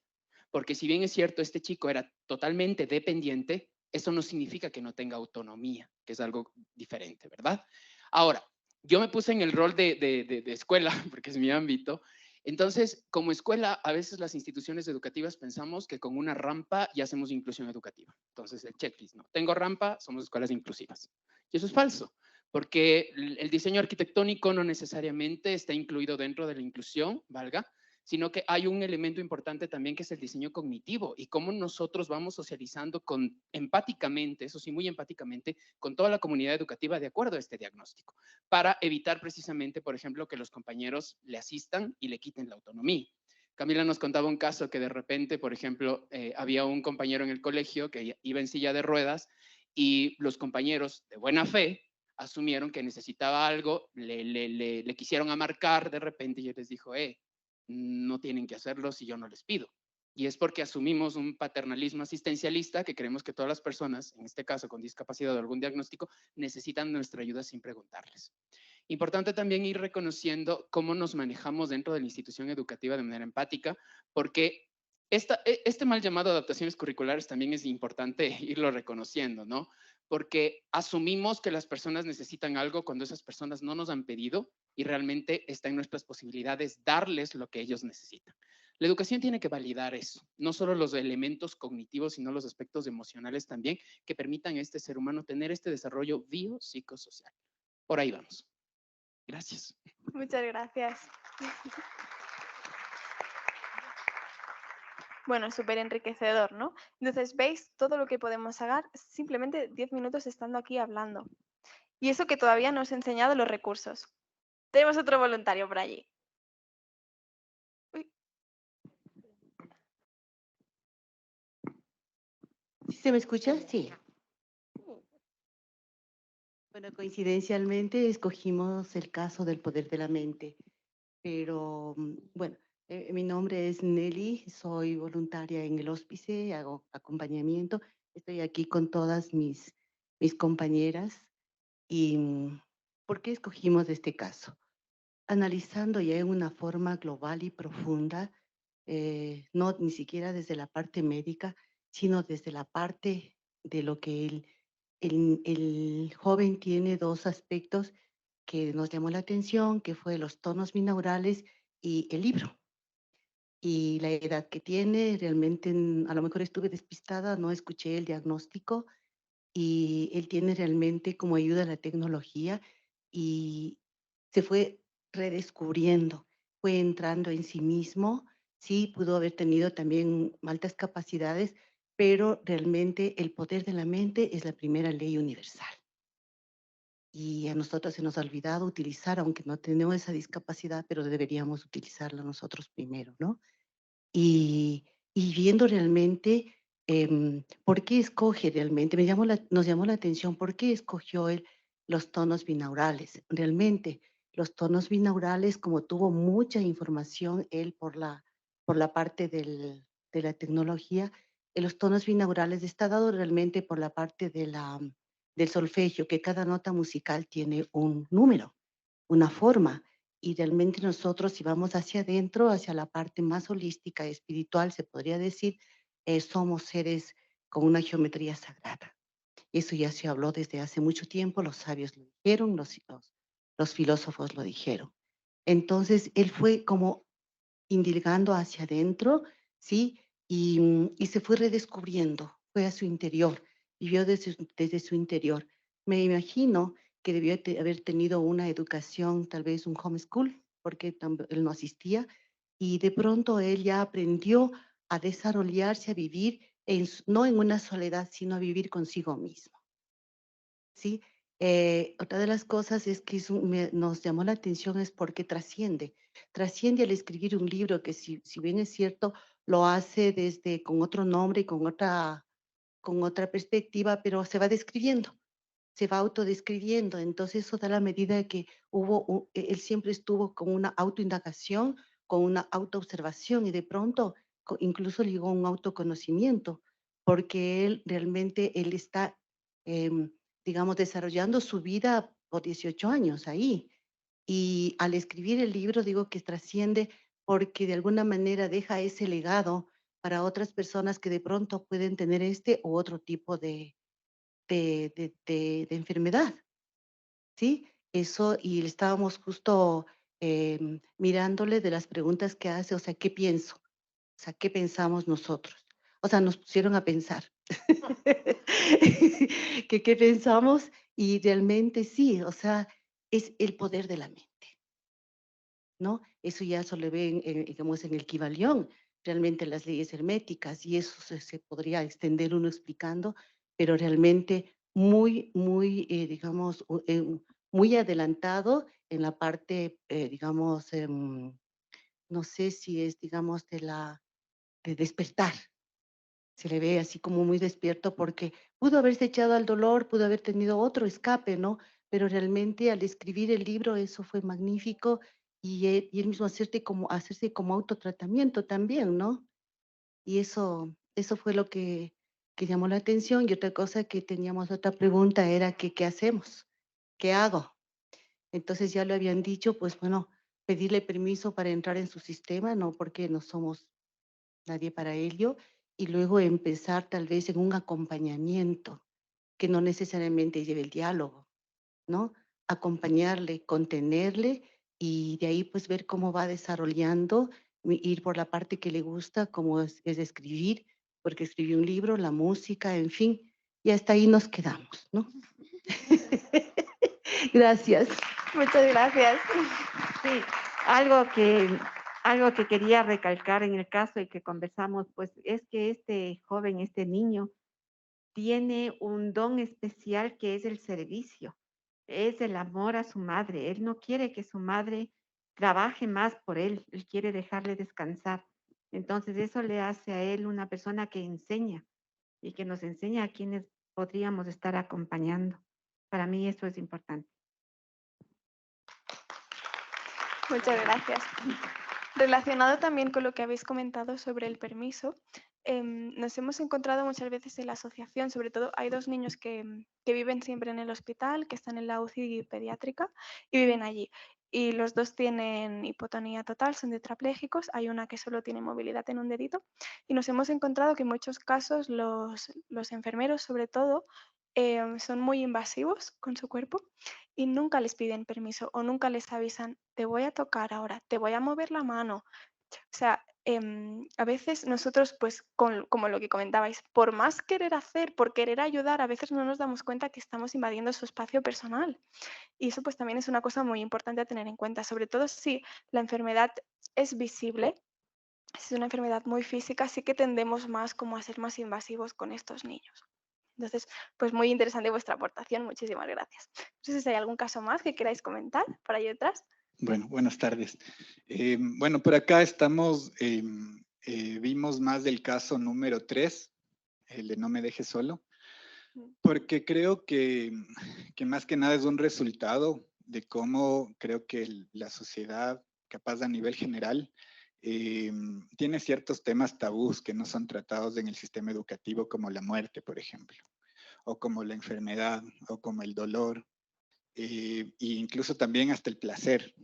Porque si bien es cierto, este chico era totalmente dependiente, eso no significa que no tenga autonomía, que es algo diferente, ¿verdad? Ahora, yo me puse en el rol de escuela, porque es mi ámbito. Entonces, como escuela, a veces las instituciones educativas pensamos que con una rampa ya hacemos inclusión educativa. Entonces, el checklist, ¿no? Tengo rampa, somos escuelas inclusivas. Y eso es falso, porque el diseño arquitectónico no necesariamente está incluido dentro de la inclusión, valga, sino que hay un elemento importante también que es el diseño cognitivo y cómo nosotros vamos socializando empáticamente, eso sí, muy empáticamente, con toda la comunidad educativa de acuerdo a este diagnóstico, para evitar precisamente, por ejemplo, que los compañeros le asistan y le quiten la autonomía. Camila nos contaba un caso que de repente, por ejemplo, había un compañero en el colegio que iba en silla de ruedas y los compañeros de buena fe asumieron que necesitaba algo, le quisieron amarcar de repente y él les dijo, no tienen que hacerlo si yo no les pido. Y es porque asumimos un paternalismo asistencialista que creemos que todas las personas, en este caso con discapacidad o algún diagnóstico, necesitan nuestra ayuda sin preguntarles. Importante también ir reconociendo cómo nos manejamos dentro de la institución educativa de manera empática, porque este mal llamado adaptaciones curriculares también es importante irlo reconociendo, ¿no? Porque asumimos que las personas necesitan algo cuando esas personas no nos han pedido y realmente está en nuestras posibilidades darles lo que ellos necesitan. La educación tiene que validar eso, no solo los elementos cognitivos, sino los aspectos emocionales también que permitan a este ser humano tener este desarrollo biopsicosocial. Por ahí vamos. Gracias. Muchas gracias. Bueno, súper enriquecedor, ¿no? Entonces, ¿veis todo lo que podemos hacer simplemente 10 minutos estando aquí hablando? Y eso que todavía no os he enseñado los recursos. Tenemos otro voluntario por allí. Uy. ¿Se me escucha? Sí. Bueno, coincidencialmente escogimos el caso del poder de la mente, pero bueno, Mi nombre es Nelly, soy voluntaria en el hospice, hago acompañamiento. Estoy aquí con todas mis compañeras. ¿Y por qué escogimos este caso? Analizando ya en una forma global y profunda, no ni siquiera desde la parte médica, sino desde la parte de lo que el joven tiene dos aspectos que nos llamó la atención, que fue los tonos binaurales y el libro. Y la edad que tiene, realmente a lo mejor estuve despistada, no escuché el diagnóstico y él tiene realmente como ayuda a la tecnología y se fue redescubriendo, fue entrando en sí mismo, sí pudo haber tenido también altas capacidades, pero realmente el poder de la mente es la primera ley universal. Y a nosotros se nos ha olvidado utilizar, aunque no tenemos esa discapacidad, pero deberíamos utilizarla nosotros primero, ¿no? Y viendo realmente por qué escoge realmente, nos llamó la atención por qué escogió él los tonos binaurales. Realmente, los tonos binaurales, como tuvo mucha información él por la parte de la tecnología, los tonos binaurales está dado realmente por la parte del solfegio, que cada nota musical tiene un número, una forma. Y realmente nosotros, si vamos hacia adentro, hacia la parte más holística, espiritual, se podría decir, somos seres con una geometría sagrada. Eso ya se habló desde hace mucho tiempo, los sabios lo dijeron, los filósofos lo dijeron. Entonces, él fue como indagando hacia adentro, ¿sí? Y se fue redescubriendo, fue a su interior, vivió desde su interior. Me imagino que debió haber tenido una educación, tal vez un homeschool, porque él no asistía, y de pronto él ya aprendió a desarrollarse, a vivir, no en una soledad, sino a vivir consigo mismo, ¿sí? Otra de las cosas es que nos llamó la atención es porque trasciende al escribir un libro que si bien es cierto, lo hace desde con otro nombre y con otra perspectiva, pero se va describiendo, se va autodescribiendo. Entonces eso da la medida de que él siempre estuvo con una autoindagación, con una autoobservación y de pronto incluso llegó a un autoconocimiento, porque él realmente, él está, digamos, desarrollando su vida por 18 años ahí. Y al escribir el libro digo que trasciende porque de alguna manera deja ese legado para otras personas que de pronto pueden tener este u otro tipo de enfermedad, ¿sí? Eso, y estábamos justo mirándole de las preguntas que hace, o sea, ¿qué pienso? O sea, ¿qué pensamos nosotros? O sea, nos pusieron a pensar. ¿Qué pensamos? Y realmente sí, o sea, es el poder de la mente, ¿no? Eso ya se le ve digamos, en el Kybalión, realmente las leyes herméticas, y eso se podría extender uno explicando, pero realmente muy, digamos, muy adelantado en la parte, digamos, no sé si es, digamos, de despertar. Se le ve así como muy despierto porque pudo haberse echado al dolor, pudo haber tenido otro escape, ¿no? Pero realmente al escribir el libro eso fue magnífico y él mismo hacerse como autotratamiento también, ¿no? Y eso fue lo que llamó la atención. Y otra cosa que teníamos otra pregunta era que, ¿qué hacemos? ¿Qué hago? Entonces ya lo habían dicho, pues bueno, pedirle permiso para entrar en su sistema, no porque no somos nadie para ello, y luego empezar tal vez en un acompañamiento que no necesariamente lleve el diálogo, ¿no? Acompañarle, contenerle y de ahí pues ver cómo va desarrollando, ir por la parte que le gusta, como es escribir, porque escribió un libro, la música, en fin, y hasta ahí nos quedamos, ¿no? Gracias. Muchas gracias. Sí, algo que, algo que quería recalcar en el caso y que conversamos, pues es que este joven, este niño, tiene un don especial que es el servicio, es el amor a su madre. Él no quiere que su madre trabaje más por él quiere dejarle descansar. Entonces eso le hace a él una persona que enseña y que nos enseña a quienes podríamos estar acompañando. Para mí eso es importante. Muchas gracias. Relacionado también con lo que habéis comentado sobre el permiso, nos hemos encontrado muchas veces en la asociación, sobre todo hay 2 niños que viven siempre en el hospital, que están en la UCI pediátrica y viven allí. Y los 2 tienen hipotonía total, son tetraplégicos, hay una que solo tiene movilidad en un dedito. Y nos hemos encontrado que en muchos casos los enfermeros, sobre todo, son muy invasivos con su cuerpo y nunca les piden permiso o nunca les avisan, te voy a tocar ahora, te voy a mover la mano. O sea, a veces nosotros, pues, como lo que comentabais, por más querer hacer, por querer ayudar, a veces no nos damos cuenta que estamos invadiendo su espacio personal. Y eso pues también es una cosa muy importante a tener en cuenta, sobre todo si la enfermedad es visible, si es una enfermedad muy física, sí que tendemos más como a ser más invasivos con estos niños. Entonces, pues muy interesante vuestra aportación, muchísimas gracias. No sé si hay algún caso más que queráis comentar por ahí detrás. Bueno, buenas tardes. Bueno, por acá estamos, vimos más del caso número 3, el de No me dejes solo, porque creo que más que nada es un resultado de cómo creo que la sociedad, capaz a nivel general, tiene ciertos temas tabús que no son tratados en el sistema educativo, como la muerte, por ejemplo, o como la enfermedad, o como el dolor, e incluso también hasta el placer,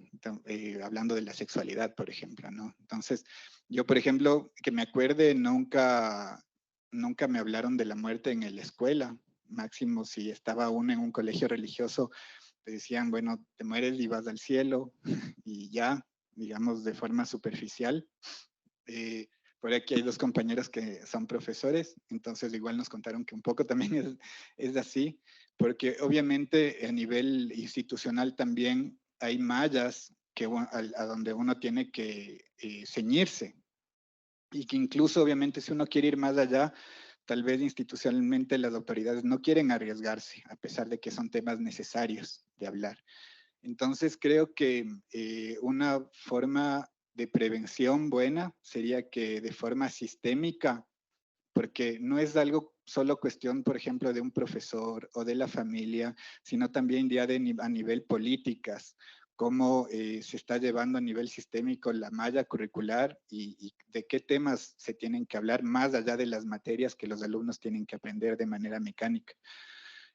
hablando de la sexualidad, por ejemplo, ¿no? Entonces, yo, por ejemplo, que me acuerde, nunca me hablaron de la muerte en la escuela. Máximo, si estaba uno en un colegio religioso, te decían, bueno, te mueres y vas al cielo, y ya, digamos, de forma superficial. Por aquí hay 2 compañeros que son profesores, entonces igual nos contaron que un poco también es así, porque obviamente a nivel institucional también hay mallas a donde uno tiene que ceñirse, y que incluso obviamente si uno quiere ir más allá, tal vez institucionalmente las autoridades no quieren arriesgarse, a pesar de que son temas necesarios de hablar. Entonces creo que una forma de prevención buena sería que de forma sistémica, porque no es algo solo cuestión, por ejemplo, de un profesor o de la familia, sino también ya a nivel políticas, cómo se está llevando a nivel sistémico la malla curricular y de qué temas se tienen que hablar más allá de las materias que los alumnos tienen que aprender de manera mecánica.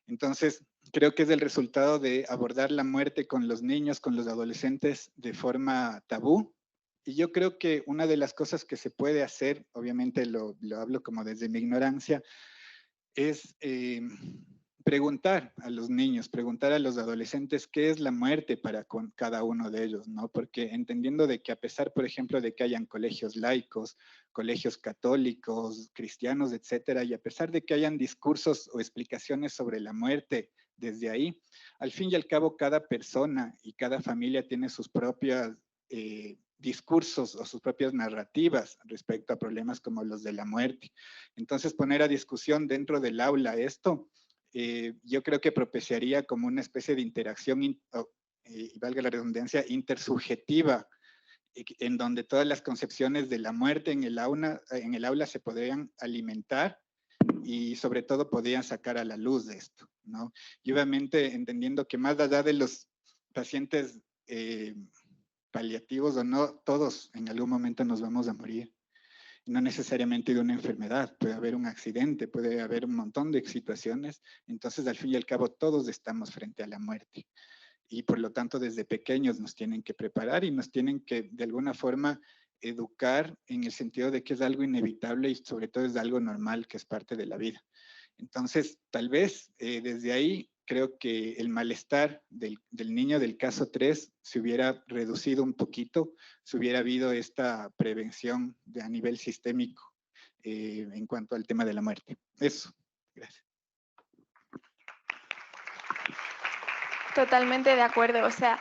Entonces, creo que es el resultado de abordar la muerte con los niños, con los adolescentes de forma tabú. Y yo creo que una de las cosas que se puede hacer, obviamente lo hablo como desde mi ignorancia, es preguntar a los niños, preguntar a los adolescentes qué es la muerte para con cada uno de ellos, ¿no? Porque entendiendo de que a pesar, por ejemplo, de que hayan colegios laicos, colegios católicos, cristianos, etcétera, y a pesar de que hayan discursos o explicaciones sobre la muerte desde ahí, al fin y al cabo cada persona y cada familia tiene sus propias discursos o sus propias narrativas respecto a problemas como los de la muerte. Entonces, poner a discusión dentro del aula esto, yo creo que propiciaría como una especie de interacción, y valga la redundancia, intersubjetiva, en donde todas las concepciones de la muerte en el aula se podrían alimentar y sobre todo podrían sacar a la luz de esto, ¿no? Y obviamente entendiendo que más allá de los pacientes paliativos o no, todos en algún momento nos vamos a morir. No necesariamente de una enfermedad, puede haber un accidente, puede haber un montón de situaciones. Entonces, al fin y al cabo, todos estamos frente a la muerte. Y por lo tanto, desde pequeños nos tienen que preparar y nos tienen que, de alguna forma, educar en el sentido de que es algo inevitable y sobre todo es algo normal, que es parte de la vida. Entonces, tal vez desde ahí creo que el malestar del niño del caso 3 se hubiera reducido un poquito, si hubiera habido esta prevención a nivel sistémico en cuanto al tema de la muerte. Eso, gracias. Totalmente de acuerdo, o sea,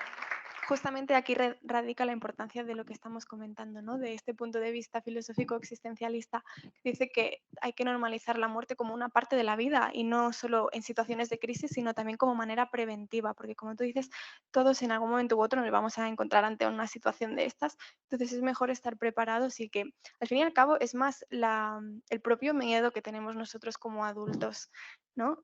justamente aquí radica la importancia de lo que estamos comentando, ¿no? De este punto de vista filosófico existencialista, que dice que hay que normalizar la muerte como una parte de la vida y no solo en situaciones de crisis, sino también como manera preventiva, porque como tú dices, todos en algún momento u otro nos vamos a encontrar ante una situación de estas, entonces es mejor estar preparados y que al fin y al cabo es más el propio miedo que tenemos nosotros como adultos, ¿no?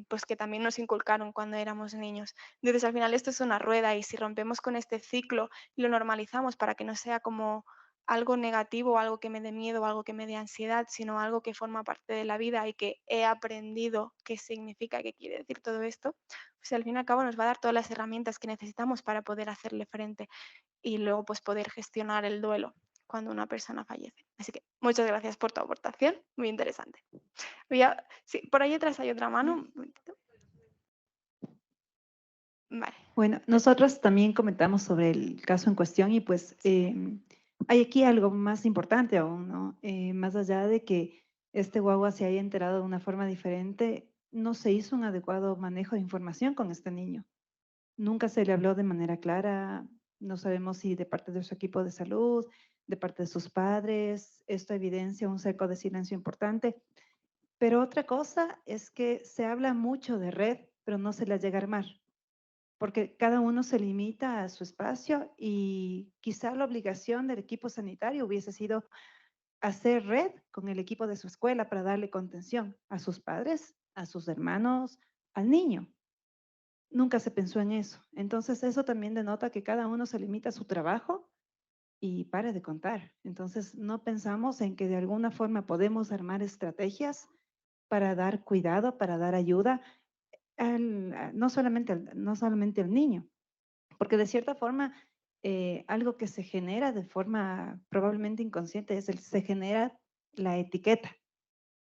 Pues que también nos inculcaron cuando éramos niños. Entonces al final esto es una rueda y si rompemos con este ciclo y lo normalizamos para que no sea como algo negativo, algo que me dé miedo, algo que me dé ansiedad, sino algo que forma parte de la vida y que he aprendido qué significa, qué quiere decir todo esto, pues al fin y al cabo nos va a dar todas las herramientas que necesitamos para poder hacerle frente y luego pues poder gestionar el duelo cuando una persona fallece. Así que muchas gracias por tu aportación, muy interesante. Sí, por ahí atrás hay otra mano. Un momentito. Vale. Bueno, nosotros también comentamos sobre el caso en cuestión y pues hay aquí algo más importante aún, ¿no? Más allá de que este guagua se haya enterado de una forma diferente, no se hizo un adecuado manejo de información con este niño. Nunca se le habló de manera clara, no sabemos si de parte de su equipo de salud, de parte de sus padres, esto evidencia un cerco de silencio importante. Pero otra cosa es que se habla mucho de red, pero no se la llega a armar porque cada uno se limita a su espacio y quizá la obligación del equipo sanitario hubiese sido hacer red con el equipo de su escuela para darle contención a sus padres, a sus hermanos, al niño. Nunca se pensó en eso. Entonces eso también denota que cada uno se limita a su trabajo y pare de contar. Entonces no pensamos en que de alguna forma podemos armar estrategias para dar cuidado, para dar ayuda, no solamente al niño, porque de cierta forma, algo que se genera de forma probablemente inconsciente se genera la etiqueta.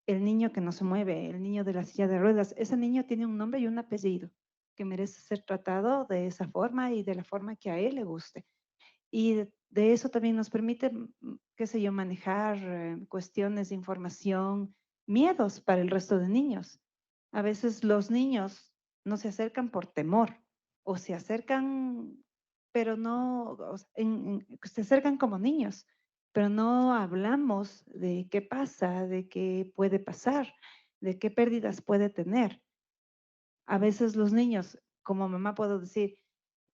El niño que no se mueve, el niño de la silla de ruedas, ese niño tiene un nombre y un apellido que merece ser tratado de esa forma y de la forma que a él le guste. Y de eso también nos permite, qué sé yo, manejar cuestiones de información, miedos para el resto de niños. A veces los niños no se acercan por temor o se acercan, pero no, o sea, se acercan como niños, pero no hablamos de qué pasa, de qué puede pasar, de qué pérdidas puede tener. A veces los niños, como mamá puedo decir,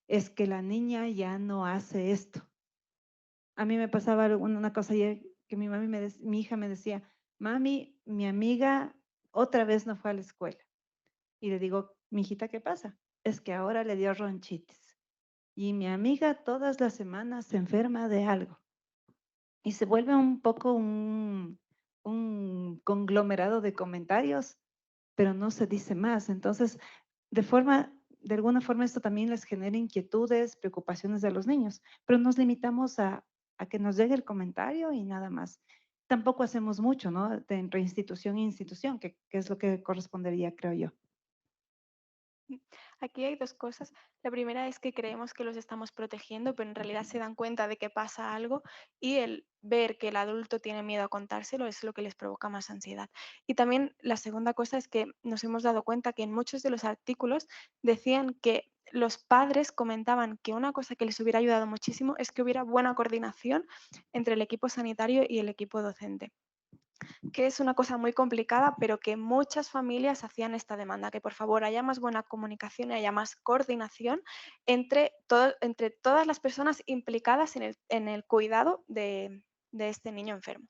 es que la niña ya no hace esto. A mí me pasaba una cosa ayer que mi hija me decía, mami, mi amiga otra vez no fue a la escuela. Y le digo, mi hijita, ¿qué pasa? Es que ahora le dio ronchitis. Y mi amiga todas las semanas se enferma de algo. Y se vuelve un poco un conglomerado de comentarios, pero no se dice más. Entonces, de alguna forma esto también les genera inquietudes, preocupaciones de los niños, pero nos limitamos a que nos llegue el comentario y nada más. Tampoco hacemos mucho, ¿no? Entre institución e institución, que es lo que correspondería, creo yo. Aquí hay dos cosas. La primera es que creemos que los estamos protegiendo, pero en realidad se dan cuenta de que pasa algo y el ver que el adulto tiene miedo a contárselo es lo que les provoca más ansiedad. Y también la segunda cosa es que nos hemos dado cuenta que en muchos de los artículos decían que los padres comentaban que una cosa que les hubiera ayudado muchísimo es que hubiera buena coordinación entre el equipo sanitario y el equipo docente, que es una cosa muy complicada, pero que muchas familias hacían esta demanda, que por favor haya más buena comunicación y haya más coordinación entre todas las personas implicadas en el cuidado de este niño enfermo.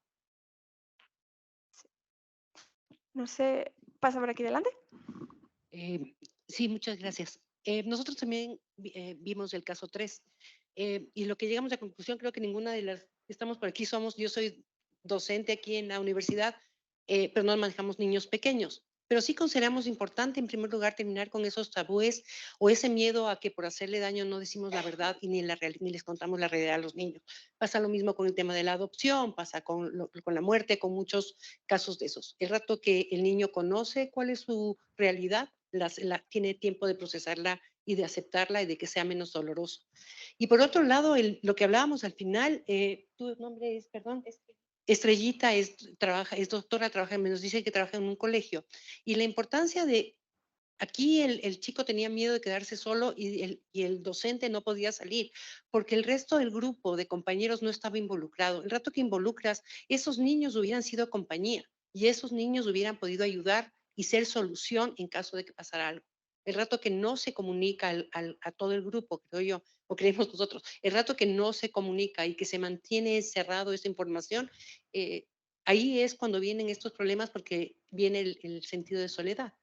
Sí. No sé, ¿pasa por aquí delante? Sí, muchas gracias. Nosotros también vimos el caso 3 y lo que llegamos a la conclusión, creo que ninguna de las que estamos por aquí yo soy docente aquí en la universidad, pero no manejamos niños pequeños. Pero sí consideramos importante, en primer lugar, terminar con esos tabúes o ese miedo a que por hacerle daño no decimos la verdad y ni les contamos la realidad a los niños. Pasa lo mismo con el tema de la adopción, pasa con la muerte, con muchos casos de esos. El rato que el niño conoce cuál es su realidad, tiene tiempo de procesarla y de aceptarla y de que sea menos doloroso. Y por otro lado, lo que hablábamos al final, tu nombre es, perdón, Estrellita es doctora, nos dice que trabaja en un colegio. Y la importancia de, aquí el chico tenía miedo de quedarse solo y el docente no podía salir porque el resto del grupo de compañeros no estaba involucrado. El rato que involucras, esos niños hubieran sido compañía. y esos niños hubieran podido ayudar y ser solución en caso de que pasara algo. El rato que no se comunica a todo el grupo, creo yo, o creemos nosotros, el rato que no se comunica y que se mantiene cerrado esa información, ahí es cuando vienen estos problemas porque viene el sentido de soledad.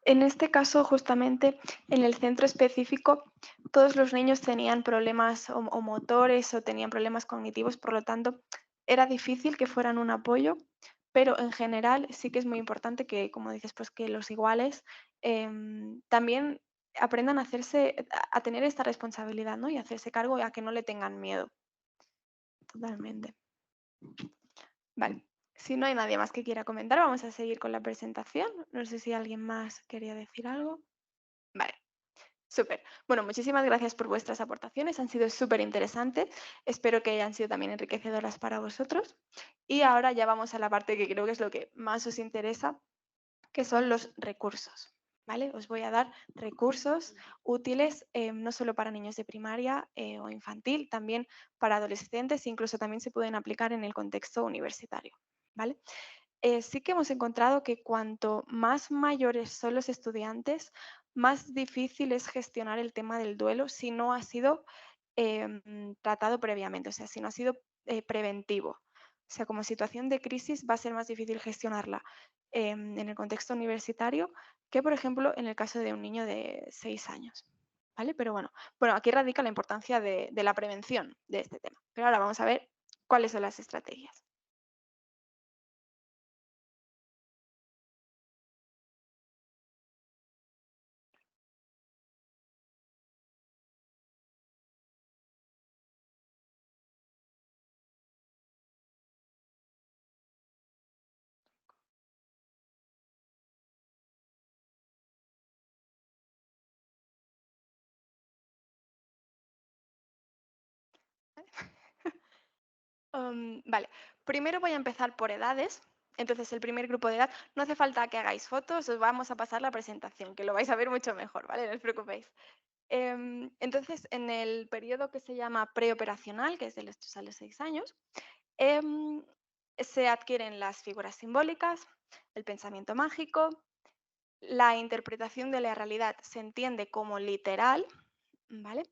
En este caso, justamente en el centro específico, todos los niños tenían problemas o motores o tenían problemas cognitivos, por lo tanto, era difícil que fueran un apoyo, pero en general sí que es muy importante que, como dices, pues que los iguales también aprendan a hacerse, a tener esta responsabilidad, ¿no? Y hacerse cargo y a que no le tengan miedo. Totalmente. Vale. Si no hay nadie más que quiera comentar, vamos a seguir con la presentación. No sé si alguien más quería decir algo. Vale, súper. Bueno, muchísimas gracias por vuestras aportaciones, han sido súper interesantes. Espero que hayan sido también enriquecedoras para vosotros. Y ahora ya vamos a la parte que creo que es lo que más os interesa, que son los recursos. ¿Vale? Os voy a dar recursos útiles no solo para niños de primaria o infantil, también para adolescentes, incluso también se pueden aplicar en el contexto universitario. ¿Vale? Sí que hemos encontrado que cuanto más mayores son los estudiantes, más difícil es gestionar el tema del duelo si no ha sido tratado previamente, o sea, si no ha sido preventivo. O sea, como situación de crisis va a ser más difícil gestionarla en el contexto universitario que, por ejemplo, en el caso de un niño de 6 años. ¿Vale? Pero bueno, aquí radica la importancia de la prevención de este tema. Pero ahora vamos a ver cuáles son las estrategias. Vale, primero voy a empezar por edades. Entonces, el primer grupo de edad, no hace falta que hagáis fotos, os vamos a pasar la presentación, que lo vais a ver mucho mejor, ¿vale? No os preocupéis. Entonces, en el periodo que se llama preoperacional, que es de los 3 a los 6 años, se adquieren las figuras simbólicas, el pensamiento mágico, la interpretación de la realidad se entiende como literal, ¿vale?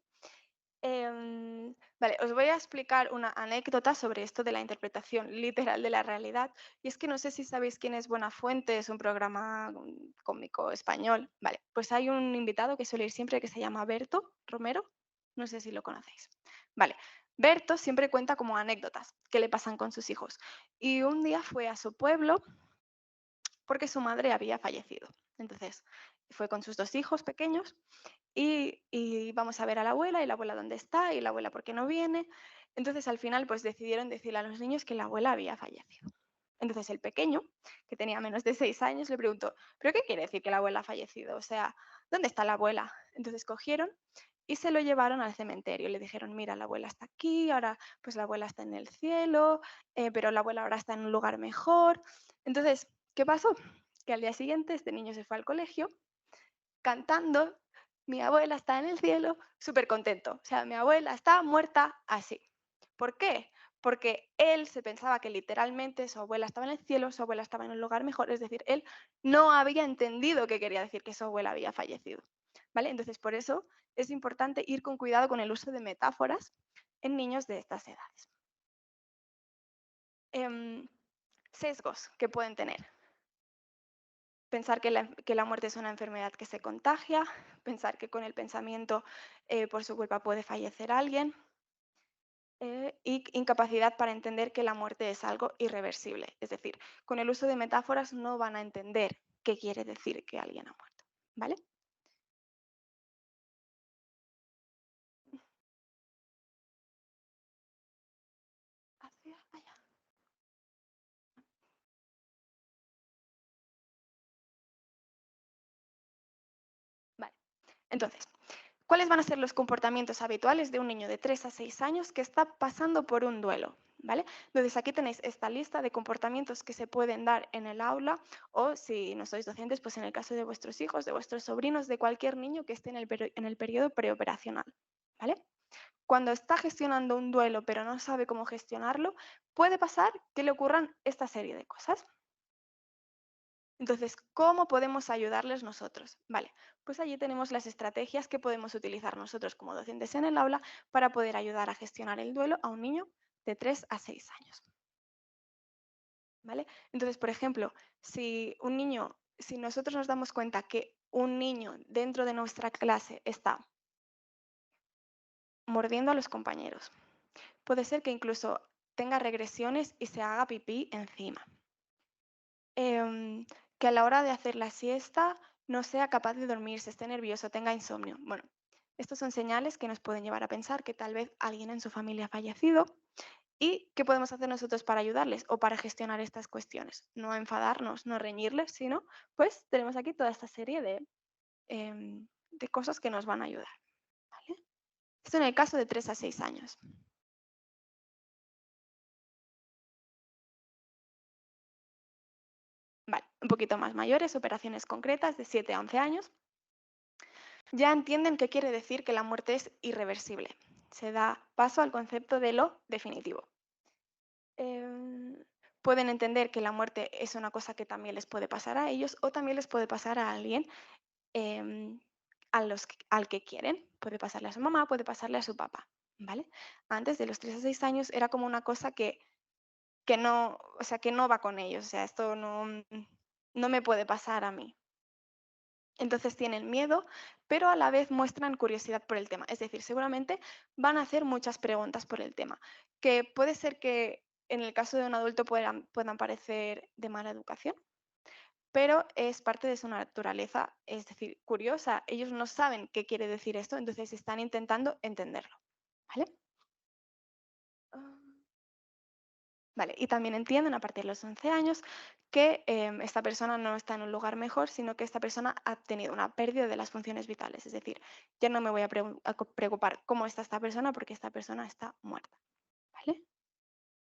Vale, os voy a explicar una anécdota sobre esto de la interpretación literal de la realidad. Y es que no sé si sabéis quién es Buenafuente, es un programa cómico español. Vale, pues hay un invitado que suele ir siempre que se llama Berto Romero. No sé si lo conocéis. Vale, Berto siempre cuenta como anécdotas que le pasan con sus hijos. Y un día fue a su pueblo porque su madre había fallecido. Entonces, fue con sus 2 hijos pequeños y vamos a ver a la abuela, y la abuela dónde está, y la abuela por qué no viene. Entonces al final pues decidieron decirle a los niños que la abuela había fallecido. Entonces el pequeño, que tenía menos de 6 años, le preguntó, ¿pero qué quiere decir que la abuela ha fallecido? O sea, ¿dónde está la abuela? Entonces cogieron y se lo llevaron al cementerio. Le dijeron, mira, la abuela está aquí, ahora pues la abuela está en el cielo, pero la abuela ahora está en un lugar mejor. Entonces, ¿qué pasó? Que al día siguiente este niño se fue al colegio cantando, mi abuela está en el cielo, súper contento. O sea, mi abuela está muerta así. ¿Por qué? Porque él se pensaba que literalmente su abuela estaba en el cielo, su abuela estaba en un lugar mejor, es decir, él no había entendido qué quería decir que su abuela había fallecido. ¿Vale? Entonces, por eso es importante ir con cuidado con el uso de metáforas en niños de estas edades. Sesgos que pueden tener. Pensar que la muerte es una enfermedad que se contagia, pensar que con el pensamiento por su culpa puede fallecer alguien y incapacidad para entender que la muerte es algo irreversible. Es decir, con el uso de metáforas no van a entender qué quiere decir que alguien ha muerto. ¿Vale? Hacia allá. Vale. Entonces, ¿cuáles van a ser los comportamientos habituales de un niño de 3 a 6 años que está pasando por un duelo? ¿Vale? Entonces aquí tenéis esta lista de comportamientos que se pueden dar en el aula o si no sois docentes, pues en el caso de vuestros hijos, de vuestros sobrinos, de cualquier niño que esté en el periodo preoperacional. ¿Vale? cuando está gestionando un duelo pero no sabe cómo gestionarlo, puede pasar que le ocurran esta serie de cosas. Entonces, ¿cómo podemos ayudarles nosotros? Vale, pues allí tenemos las estrategias que podemos utilizar nosotros como docentes en el aula para poder ayudar a gestionar el duelo a un niño de 3 a 6 años. ¿Vale? Entonces, por ejemplo, si nosotros nos damos cuenta que un niño dentro de nuestra clase está mordiendo a los compañeros, puede ser que incluso tenga regresiones y se haga pipí encima. Que a la hora de hacer la siesta no sea capaz de dormirse, esté nervioso, tenga insomnio. Bueno, estos son señales que nos pueden llevar a pensar que tal vez alguien en su familia ha fallecido. ¿Y qué podemos hacer nosotros para ayudarles o para gestionar estas cuestiones? No enfadarnos, no reñirles, sino pues tenemos aquí toda esta serie de cosas que nos van a ayudar. ¿Vale? Esto en el caso de 3 a 6 años. Vale, un poquito más mayores, operaciones concretas de 7 a 11 años. Ya entienden qué quiere decir que la muerte es irreversible. Se da paso al concepto de lo definitivo. Pueden entender que la muerte es una cosa que también les puede pasar a ellos o también les puede pasar a alguien al que quieren. Puede pasarle a su mamá, puede pasarle a su papá. ¿Vale? Antes de los 3 a 6 años era como una cosa que no, o sea, que no va con ellos. O sea, esto no me puede pasar a mí. Entonces tienen miedo, pero a la vez muestran curiosidad por el tema. Es decir, seguramente van a hacer muchas preguntas por el tema, que puede ser que en el caso de un adulto puedan parecer de mala educación, pero es parte de su naturaleza, es decir, curiosa. Ellos no saben qué quiere decir esto, entonces están intentando entenderlo. ¿Vale? Vale, y también entienden a partir de los 11 años que esta persona no está en un lugar mejor, sino que esta persona ha tenido una pérdida de las funciones vitales. Es decir, ya no me voy a preocupar cómo está esta persona porque esta persona está muerta. ¿Vale?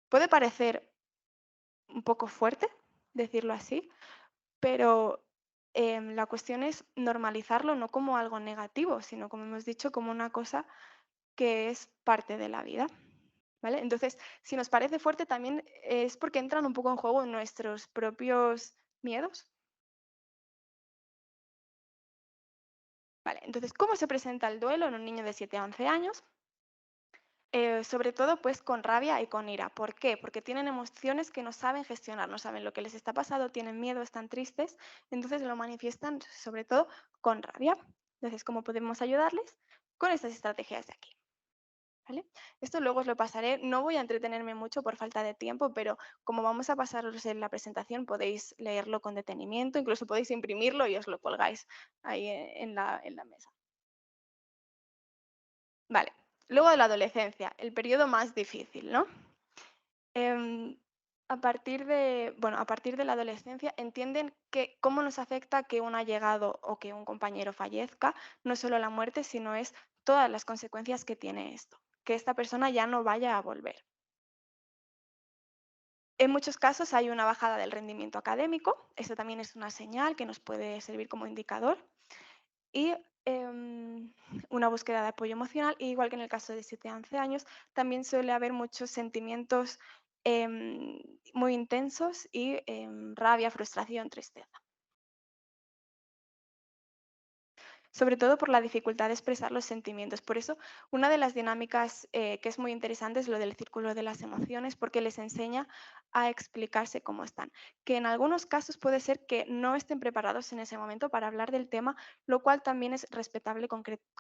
Puede parecer un poco fuerte decirlo así, pero la cuestión es normalizarlo no como algo negativo, sino como hemos dicho, como una cosa que es parte de la vida. ¿Vale? Entonces, si nos parece fuerte, también es porque entran un poco en juego nuestros propios miedos. Vale, entonces, ¿cómo se presenta el duelo en un niño de 7 a 11 años? Sobre todo, pues, con rabia y con ira. ¿Por qué? Porque tienen emociones que no saben gestionar, no saben lo que les está pasando, tienen miedo, están tristes, entonces lo manifiestan sobre todo con rabia. Entonces, ¿cómo podemos ayudarles? Con estas estrategias de aquí. ¿Vale? Esto luego os lo pasaré, no voy a entretenerme mucho por falta de tiempo, pero como vamos a pasaros en la presentación podéis leerlo con detenimiento, incluso podéis imprimirlo y os lo colgáis ahí en la mesa. Vale, luego de la adolescencia, el periodo más difícil, ¿no? A partir de la adolescencia entienden que cómo nos afecta que un allegado o que un compañero fallezca, no solo la muerte, sino es todas las consecuencias que tiene esto, que esta persona ya no vaya a volver. En muchos casos hay una bajada del rendimiento académico, eso también es una señal que nos puede servir como indicador, y una búsqueda de apoyo emocional, igual que en el caso de 7 a 11 años, también suele haber muchos sentimientos muy intensos y rabia, frustración, tristeza. Sobre todo por la dificultad de expresar los sentimientos. Por eso, una de las dinámicas que es muy interesante es lo del círculo de las emociones, porque les enseña a explicarse cómo están. Que en algunos casos puede ser que no estén preparados en ese momento para hablar del tema, lo cual también es respetable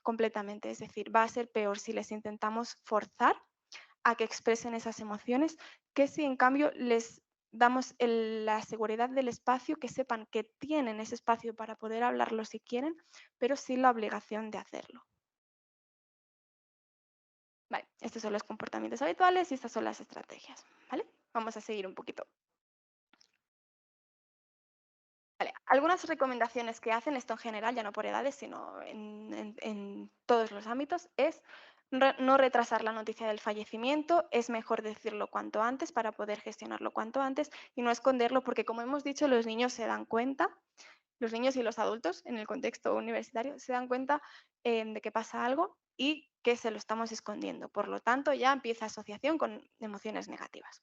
completamente. Es decir, va a ser peor si les intentamos forzar a que expresen esas emociones que si en cambio les damos la seguridad del espacio, que sepan que tienen ese espacio para poder hablarlo si quieren, pero sin la obligación de hacerlo. Vale, estos son los comportamientos habituales y estas son las estrategias. ¿Vale? Vamos a seguir un poquito. Vale, algunas recomendaciones que hacen, esto en general, ya no por edades, sino en todos los ámbitos, es no retrasar la noticia del fallecimiento, es mejor decirlo cuanto antes para poder gestionarlo cuanto antes y no esconderlo porque, como hemos dicho, los niños se dan cuenta, los niños y los adultos en el contexto universitario se dan cuenta de que pasa algo y que se lo estamos escondiendo. Por lo tanto, ya empieza asociación con emociones negativas.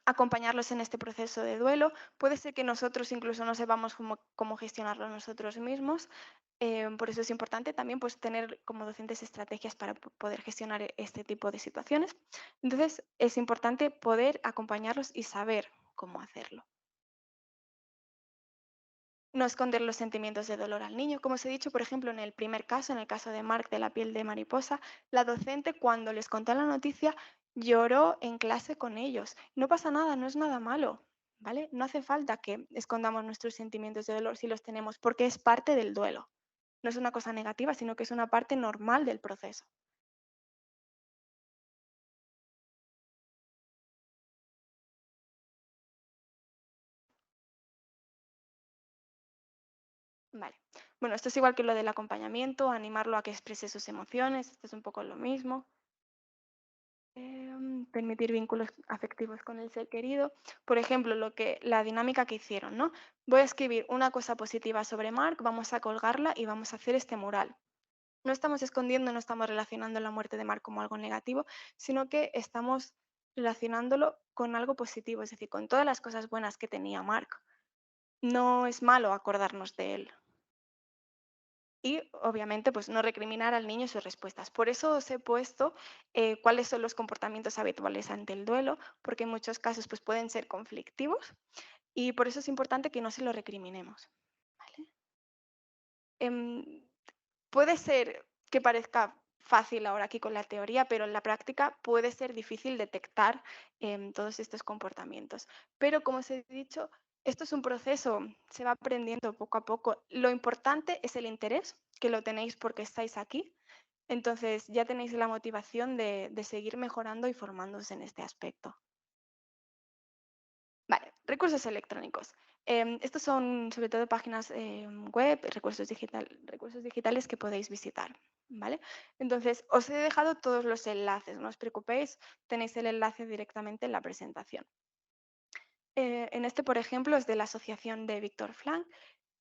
Acompañarlos en este proceso de duelo. Puede ser que nosotros incluso no sepamos cómo gestionarlo nosotros mismos. Por eso es importante también pues, tener como docentes estrategias para poder gestionar este tipo de situaciones. Entonces, es importante poder acompañarlos y saber cómo hacerlo. No esconder los sentimientos de dolor al niño. Como os he dicho, por ejemplo, en el primer caso, en el caso de Mark de la piel de mariposa, la docente cuando les contó la noticia lloró en clase con ellos. No pasa nada, no es nada malo, ¿vale? No hace falta que escondamos nuestros sentimientos de dolor si los tenemos, porque es parte del duelo. No es una cosa negativa, sino que es una parte normal del proceso. Vale. Bueno, esto es igual que lo del acompañamiento, animarlo a que exprese sus emociones, esto es un poco lo mismo. Permitir vínculos afectivos con el ser querido. Por ejemplo, la dinámica que hicieron, ¿no? Voy a escribir una cosa positiva sobre Mark, vamos a colgarla y vamos a hacer este mural. No estamos escondiendo, no estamos relacionando la muerte de Mark como algo negativo, sino que estamos relacionándolo con algo positivo, es decir, con todas las cosas buenas que tenía Mark. No es malo acordarnos de él. Y obviamente pues no recriminar al niño sus respuestas. Por eso os he puesto cuáles son los comportamientos habituales ante el duelo, porque en muchos casos pues pueden ser conflictivos y por eso es importante que no se lo recriminemos. ¿Vale? Puede ser que parezca fácil ahora aquí con la teoría, pero en la práctica puede ser difícil detectar todos estos comportamientos. Pero como os he dicho, esto es un proceso, se va aprendiendo poco a poco. Lo importante es el interés, que lo tenéis porque estáis aquí. Entonces ya tenéis la motivación de seguir mejorando y formándose en este aspecto. Vale, recursos electrónicos. Estos son sobre todo páginas web, recursos digitales que podéis visitar. ¿Vale? Entonces, os he dejado todos los enlaces, no os preocupéis, tenéis el enlace directamente en la presentación. En este, por ejemplo, es de la asociación de Víctor Frank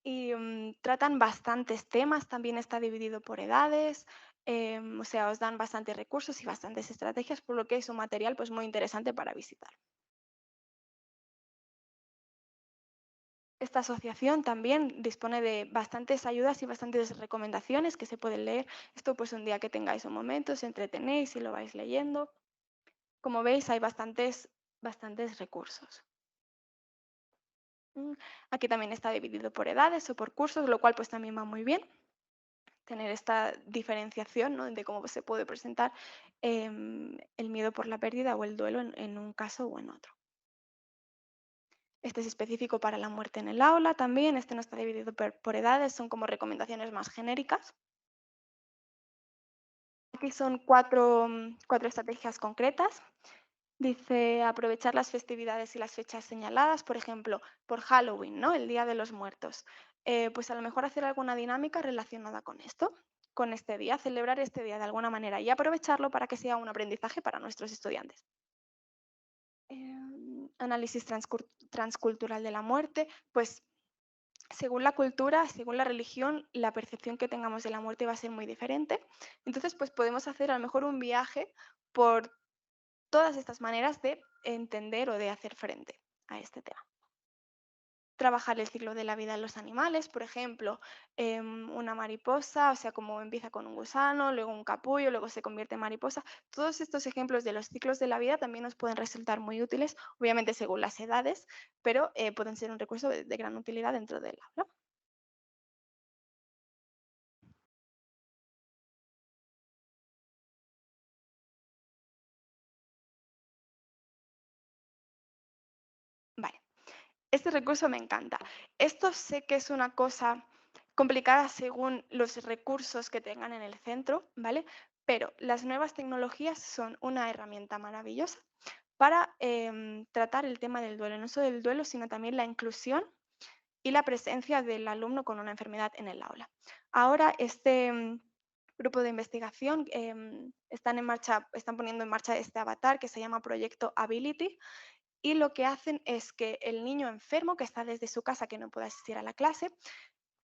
y tratan bastantes temas, también está dividido por edades, o sea, os dan bastantes recursos y bastantes estrategias, por lo que es un material pues, muy interesante para visitar. Esta asociación también dispone de bastantes ayudas y bastantes recomendaciones que se pueden leer. Esto pues un día que tengáis un momento, os entretenéis y lo vais leyendo. Como veis hay bastantes recursos. Aquí también está dividido por edades o por cursos, lo cual pues también va muy bien. Tener esta diferenciación, ¿no? De cómo se puede presentar el miedo por la pérdida o el duelo en un caso o en otro. Este es específico para la muerte en el aula también. Este no está dividido por edades, son como recomendaciones más genéricas. Aquí son cuatro estrategias concretas. Dice aprovechar las festividades y las fechas señaladas, por ejemplo, por Halloween, ¿no? El Día de los Muertos. Pues a lo mejor hacer alguna dinámica relacionada con esto, con este día, celebrar este día de alguna manera y aprovecharlo para que sea un aprendizaje para nuestros estudiantes. Análisis transcultural de la muerte, pues según la cultura, según la religión, la percepción que tengamos de la muerte va a ser muy diferente. Entonces, pues podemos hacer a lo mejor un viaje por todas estas maneras de entender o de hacer frente a este tema. Trabajar el ciclo de la vida en los animales, por ejemplo, una mariposa, o sea, como empieza con un gusano, luego un capullo, luego se convierte en mariposa. Todos estos ejemplos de los ciclos de la vida también nos pueden resultar muy útiles, obviamente según las edades, pero pueden ser un recurso de gran utilidad dentro del aula. Vale, este recurso me encanta. Esto sé que es una cosa complicada según los recursos que tengan en el centro, ¿vale? Pero las nuevas tecnologías son una herramienta maravillosa para tratar el tema del duelo, no solo el duelo, sino también la inclusión y la presencia del alumno con una enfermedad en el aula. Ahora este grupo de investigación están poniendo en marcha este avatar que se llama Proyecto Ability, y lo que hacen es que el niño enfermo que está desde su casa, que no puede asistir a la clase,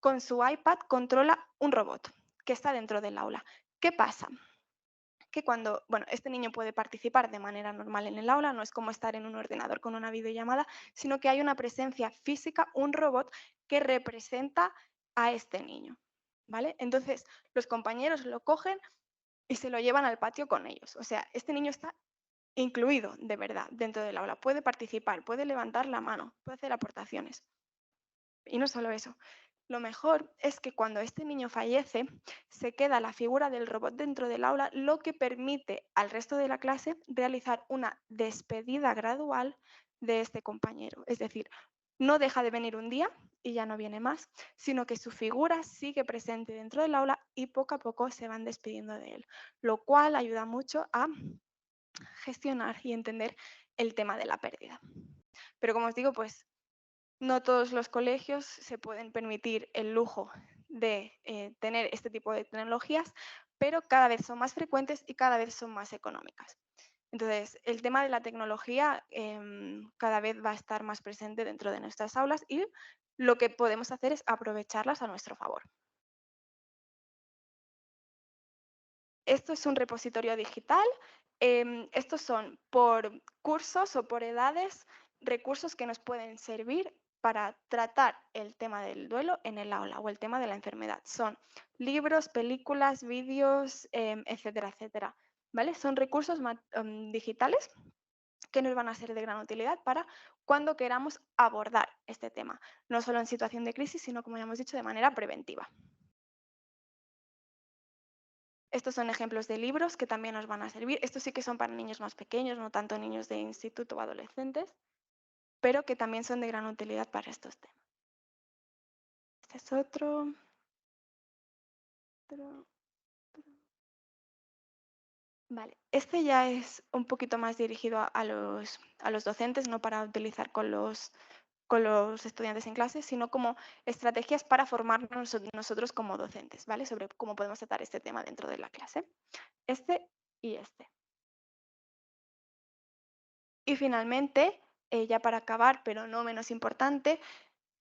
con su iPad controla un robot que está dentro del aula. ¿Qué pasa? Que cuando, bueno, este niño puede participar de manera normal en el aula, no es como estar en un ordenador con una videollamada, sino que hay una presencia física, un robot que representa a este niño, ¿vale? Entonces, los compañeros lo cogen y se lo llevan al patio con ellos. O sea, este niño está incluido de verdad dentro del aula, puede participar, puede levantar la mano, puede hacer aportaciones. Y no solo eso, lo mejor es que cuando este niño fallece, se queda la figura del robot dentro del aula, lo que permite al resto de la clase realizar una despedida gradual de este compañero. Es decir, no deja de venir un día y ya no viene más, sino que su figura sigue presente dentro del aula y poco a poco se van despidiendo de él, lo cual ayuda mucho a gestionar y entender el tema de la pérdida. Pero como os digo, pues no todos los colegios se pueden permitir el lujo de tener este tipo de tecnologías, pero cada vez son más frecuentes y cada vez son más económicas. Entonces, el tema de la tecnología cada vez va a estar más presente dentro de nuestras aulas y lo que podemos hacer es aprovecharlas a nuestro favor. Esto es un repositorio digital. Estos son por cursos o por edades recursos que nos pueden servir para tratar el tema del duelo en el aula o el tema de la enfermedad. Son libros, películas, vídeos, etcétera, etcétera. ¿Vale? Son recursos digitales que nos van a ser de gran utilidad para cuando queramos abordar este tema, no solo en situación de crisis, sino, como ya hemos dicho, de manera preventiva. Estos son ejemplos de libros que también nos van a servir. Estos sí que son para niños más pequeños, no tanto niños de instituto o adolescentes, pero que también son de gran utilidad para estos temas. Este es otro. Vale, este ya es un poquito más dirigido a los docentes, no para utilizar con los estudiantes en clase, sino como estrategias para formarnos nosotros como docentes, ¿vale? Sobre cómo podemos tratar este tema dentro de la clase. Este y este. Y finalmente, ya para acabar, pero no menos importante,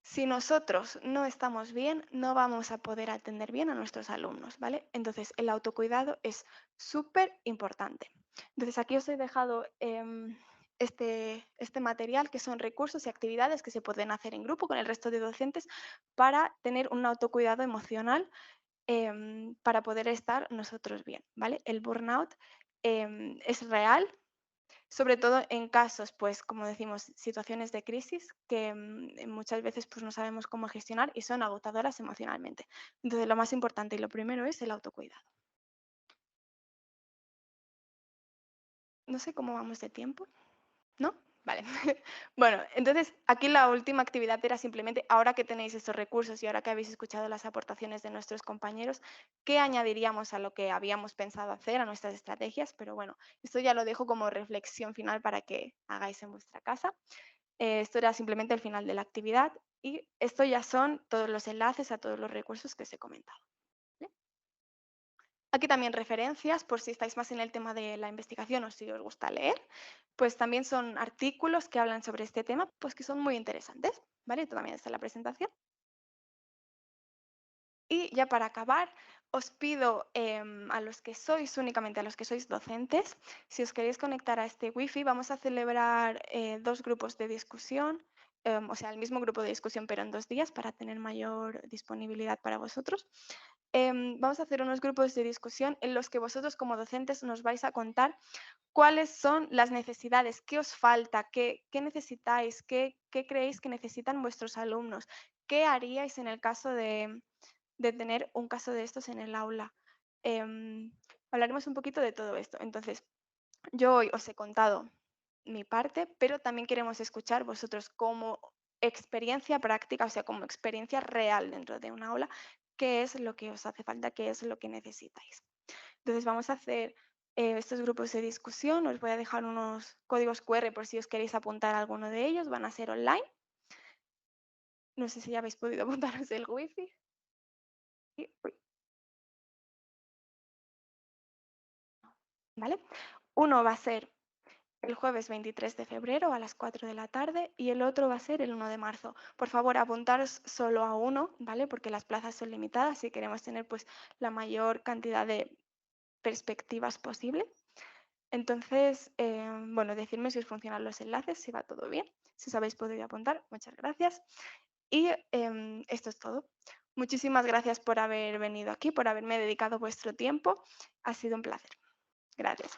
si nosotros no estamos bien, no vamos a poder atender bien a nuestros alumnos, ¿vale? Entonces, el autocuidado es súper importante. Entonces, aquí os he dejado este material, que son recursos y actividades que se pueden hacer en grupo con el resto de docentes para tener un autocuidado emocional para poder estar nosotros bien, ¿vale? El burnout es real, sobre todo en casos, pues, como decimos, situaciones de crisis que muchas veces pues, no sabemos cómo gestionar y son agotadoras emocionalmente. Entonces, lo más importante y lo primero es el autocuidado. No sé cómo vamos de tiempo, ¿no? Vale. Bueno, entonces aquí la última actividad era simplemente, ahora que tenéis estos recursos y ahora que habéis escuchado las aportaciones de nuestros compañeros, ¿qué añadiríamos a lo que habíamos pensado hacer, a nuestras estrategias? Pero bueno, esto ya lo dejo como reflexión final para que hagáis en vuestra casa. Esto era simplemente el final de la actividad y esto ya son todos los enlaces a todos los recursos que os he comentado. ¿Vale? Aquí también referencias, por si estáis más en el tema de la investigación o si os gusta leer, pues también son artículos que hablan sobre este tema, pues que son muy interesantes, ¿vale? Esto también está en la presentación. Y ya para acabar, os pido a los que sois, únicamente a los que sois docentes, si os queréis conectar a este wifi, vamos a celebrar 2 grupos de discusión, o sea, el mismo grupo de discusión, pero en 2 días para tener mayor disponibilidad para vosotros. Vamos a hacer unos grupos de discusión en los que vosotros como docentes nos vais a contar cuáles son las necesidades, qué os falta, qué necesitáis, qué creéis que necesitan vuestros alumnos, qué haríais en el caso de tener un caso de estos en el aula. Hablaremos un poquito de todo esto. Entonces, yo hoy os he contado mi parte, pero también queremos escuchar vosotros como experiencia práctica, o sea, como experiencia real dentro de un aula, qué es lo que os hace falta, qué es lo que necesitáis. Entonces, vamos a hacer estos grupos de discusión. Os voy a dejar unos códigos QR por si os queréis apuntar a alguno de ellos. Van a ser online. No sé si ya habéis podido apuntaros el wifi. ¿Vale? Uno va a ser el jueves 23 de febrero a las 4 de la tarde y el otro va a ser el 1 de marzo. Por favor, apuntaros solo a uno, ¿vale? Porque las plazas son limitadas y queremos tener pues la mayor cantidad de perspectivas posible. Entonces, bueno, decidme si os funcionan los enlaces, si va todo bien. Si os habéis podido apuntar, muchas gracias. Y esto es todo. Muchísimas gracias por haber venido aquí, por haberme dedicado vuestro tiempo. Ha sido un placer. Gracias.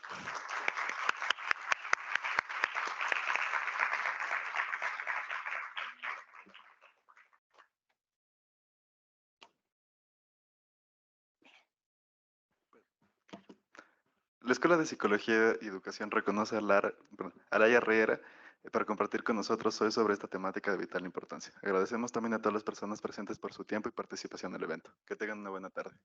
La Escuela de Psicología y Educación reconoce a Laia Riera para compartir con nosotros hoy sobre esta temática de vital importancia. Agradecemos también a todas las personas presentes por su tiempo y participación en el evento. Que tengan una buena tarde.